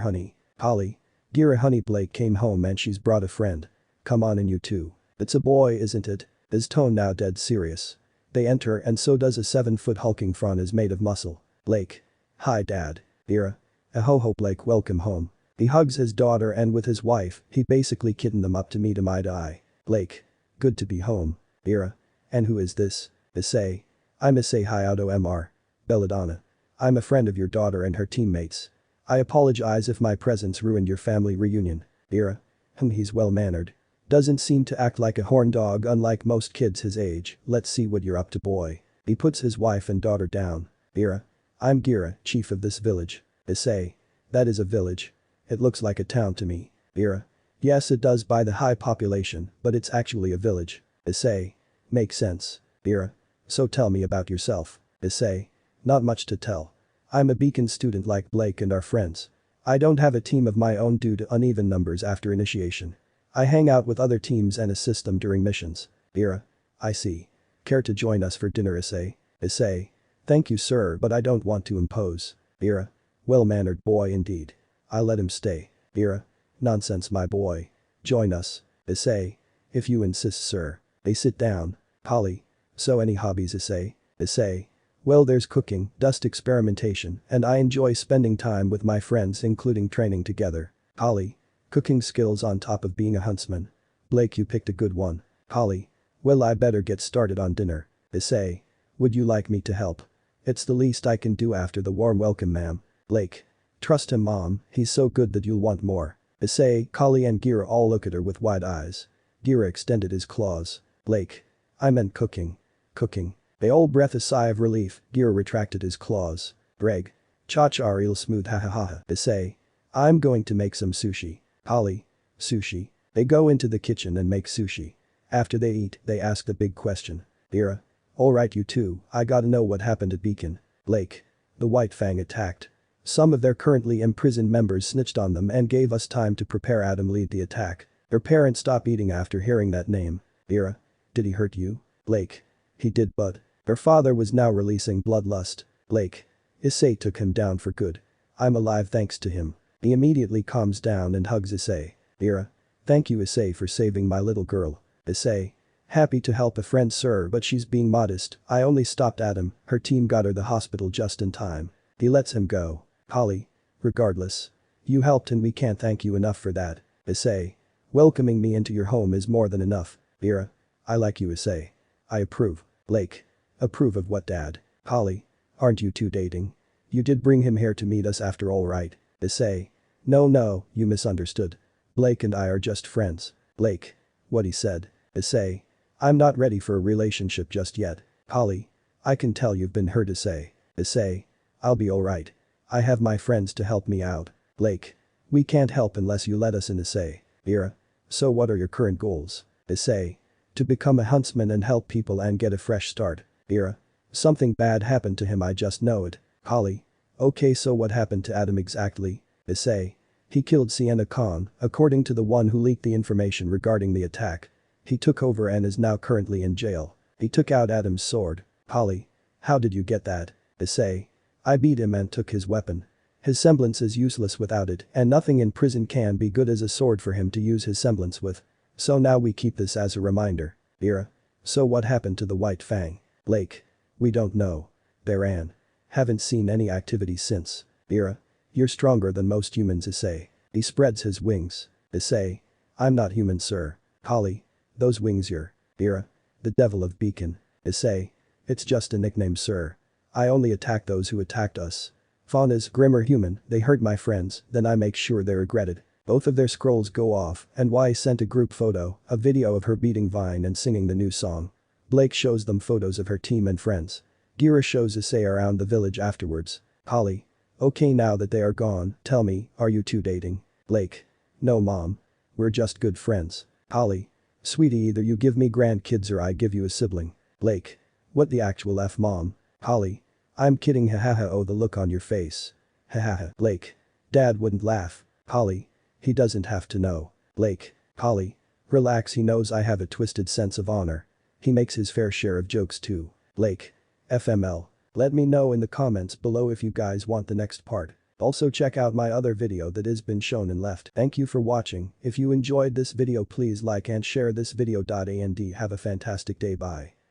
honey? Holly. Gira honey Blake came home and she's brought a friend. Come on in you two. It's a boy isn't it? His tone now dead serious. They enter and so does a 7-foot hulking Franz made of muscle. Blake. Hi dad. Gira. Ahoho Blake welcome home. He hugs his daughter and with his wife, he basically kittened them up to meet him eye to eye. Blake. Good to be home. Gira. And who is this? Issei. I'm Issei Hayato Mr. Belladonna. I'm a friend of your daughter and her teammates. I apologize if my presence ruined your family reunion. Gira. He's well-mannered. Doesn't seem to act like a horn dog unlike most kids his age, let's see what you're up to boy. He puts his wife and daughter down. Gira. I'm Gira, chief of this village. Issei. That is a village. It looks like a town to me. Gira. Yes it does by the high population, but it's actually a village. Issei. Makes sense. Gira. So tell me about yourself. Issei. Not much to tell. I'm a beacon student like Blake and our friends. I don't have a team of my own due to uneven numbers after initiation. I hang out with other teams and assist them during missions. Gira. I see. Care to join us for dinner Issei? Issei. Thank you sir but I don't want to impose. Gira. Well-mannered boy indeed. I'll let him stay. Gira. Nonsense my boy. Join us. Issei. If you insist sir. They sit down. Holly. So any hobbies Issei? Issei. Well there's cooking, dust experimentation, and I enjoy spending time with my friends including training together. Holly. Cooking skills on top of being a huntsman. Blake you picked a good one. Holly. Well I better get started on dinner. Issei. Would you like me to help? It's the least I can do after the warm welcome ma'am. Blake. Trust him mom, he's so good that you'll want more. Issei, Kali and Gira all look at her with wide eyes. Gira extended his claws. Blake. I meant cooking. Cooking. They all breathed a sigh of relief, Gira retracted his claws. Greg. Cha-cha real smooth ha ha ha. Issei. I'm going to make some sushi. Holly. Sushi. They go into the kitchen and make sushi. After they eat, they ask the big question. Gira. Alright you two, I gotta know what happened at Beacon. Blake. The White Fang attacked. Some of their currently imprisoned members snitched on them and gave us time to prepare Adam lead the attack. Their parents stopped eating after hearing that name. Gira. Did he hurt you? Blake. He did but. Her father was now releasing bloodlust. Blake. Issei took him down for good. I'm alive thanks to him. He immediately calms down and hugs Issei. Gira. Thank you Issei for saving my little girl. Issei. Happy to help a friend sir but she's being modest, I only stopped Adam, her team got her the hospital just in time. He lets him go. Holly. Regardless. You helped and we can't thank you enough for that. Issei. Welcoming me into your home is more than enough. Gira. I like you Issei. I approve. Blake. Approve of what dad? Holly. Aren't you two dating? You did bring him here to meet us after all right. Issei. No, you misunderstood. Blake and I are just friends. Blake. What he said. Issei. I'm not ready for a relationship just yet. Holly. I can tell you've been hurt Issei. Issei. I'll be alright. I have my friends to help me out. Blake. We can't help unless you let us in Issei. Gira. So what are your current goals? Issei. To become a huntsman and help people and get a fresh start. Gira. Something bad happened to him I just know it. Holly. Okay so what happened to Adam exactly? Issei. He killed Sienna Khan, according to the one who leaked the information regarding the attack. He took over and is now currently in jail. He took out Adam's sword. Holly. How did you get that? Issei. I beat him and took his weapon. His semblance is useless without it and nothing in prison can be good as a sword for him to use his semblance with. So now we keep this as a reminder. Gira. So what happened to the White Fang? Blake. We don't know. They ran. Haven't seen any activity since. Gira. You're stronger than most humans Issei. He spreads his wings. Issei. I'm not human sir. Holly. Those wings you're. Gira. The devil of Beacon. Issei. It's just a nickname sir. I only attack those who attacked us. Fauna's grimmer human, they hurt my friends, then I make sure they regret it. Both of their scrolls go off and Y sent a group photo, a video of her beating Vine and singing the new song. Blake shows them photos of her team and friends. Gira shows Issei around the village afterwards. Holly. Okay, now that they are gone, tell me, are you two dating? Blake. No mom. We're just good friends. Holly. Sweetie, either you give me grandkids or I give you a sibling. Blake. What the actual F, mom? Holly. I'm kidding, hahaha. Oh, the look on your face. Hahaha. Blake. Dad wouldn't laugh. Holly. He doesn't have to know. Blake. Holly. Relax, he knows I have a twisted sense of honor. He makes his fair share of jokes too. Blake. FML. Let me know in the comments below if you guys want the next part. Also check out my other video that has been shown and left. Thank you for watching. If you enjoyed this video, please like and share this video. And have a fantastic day. Bye.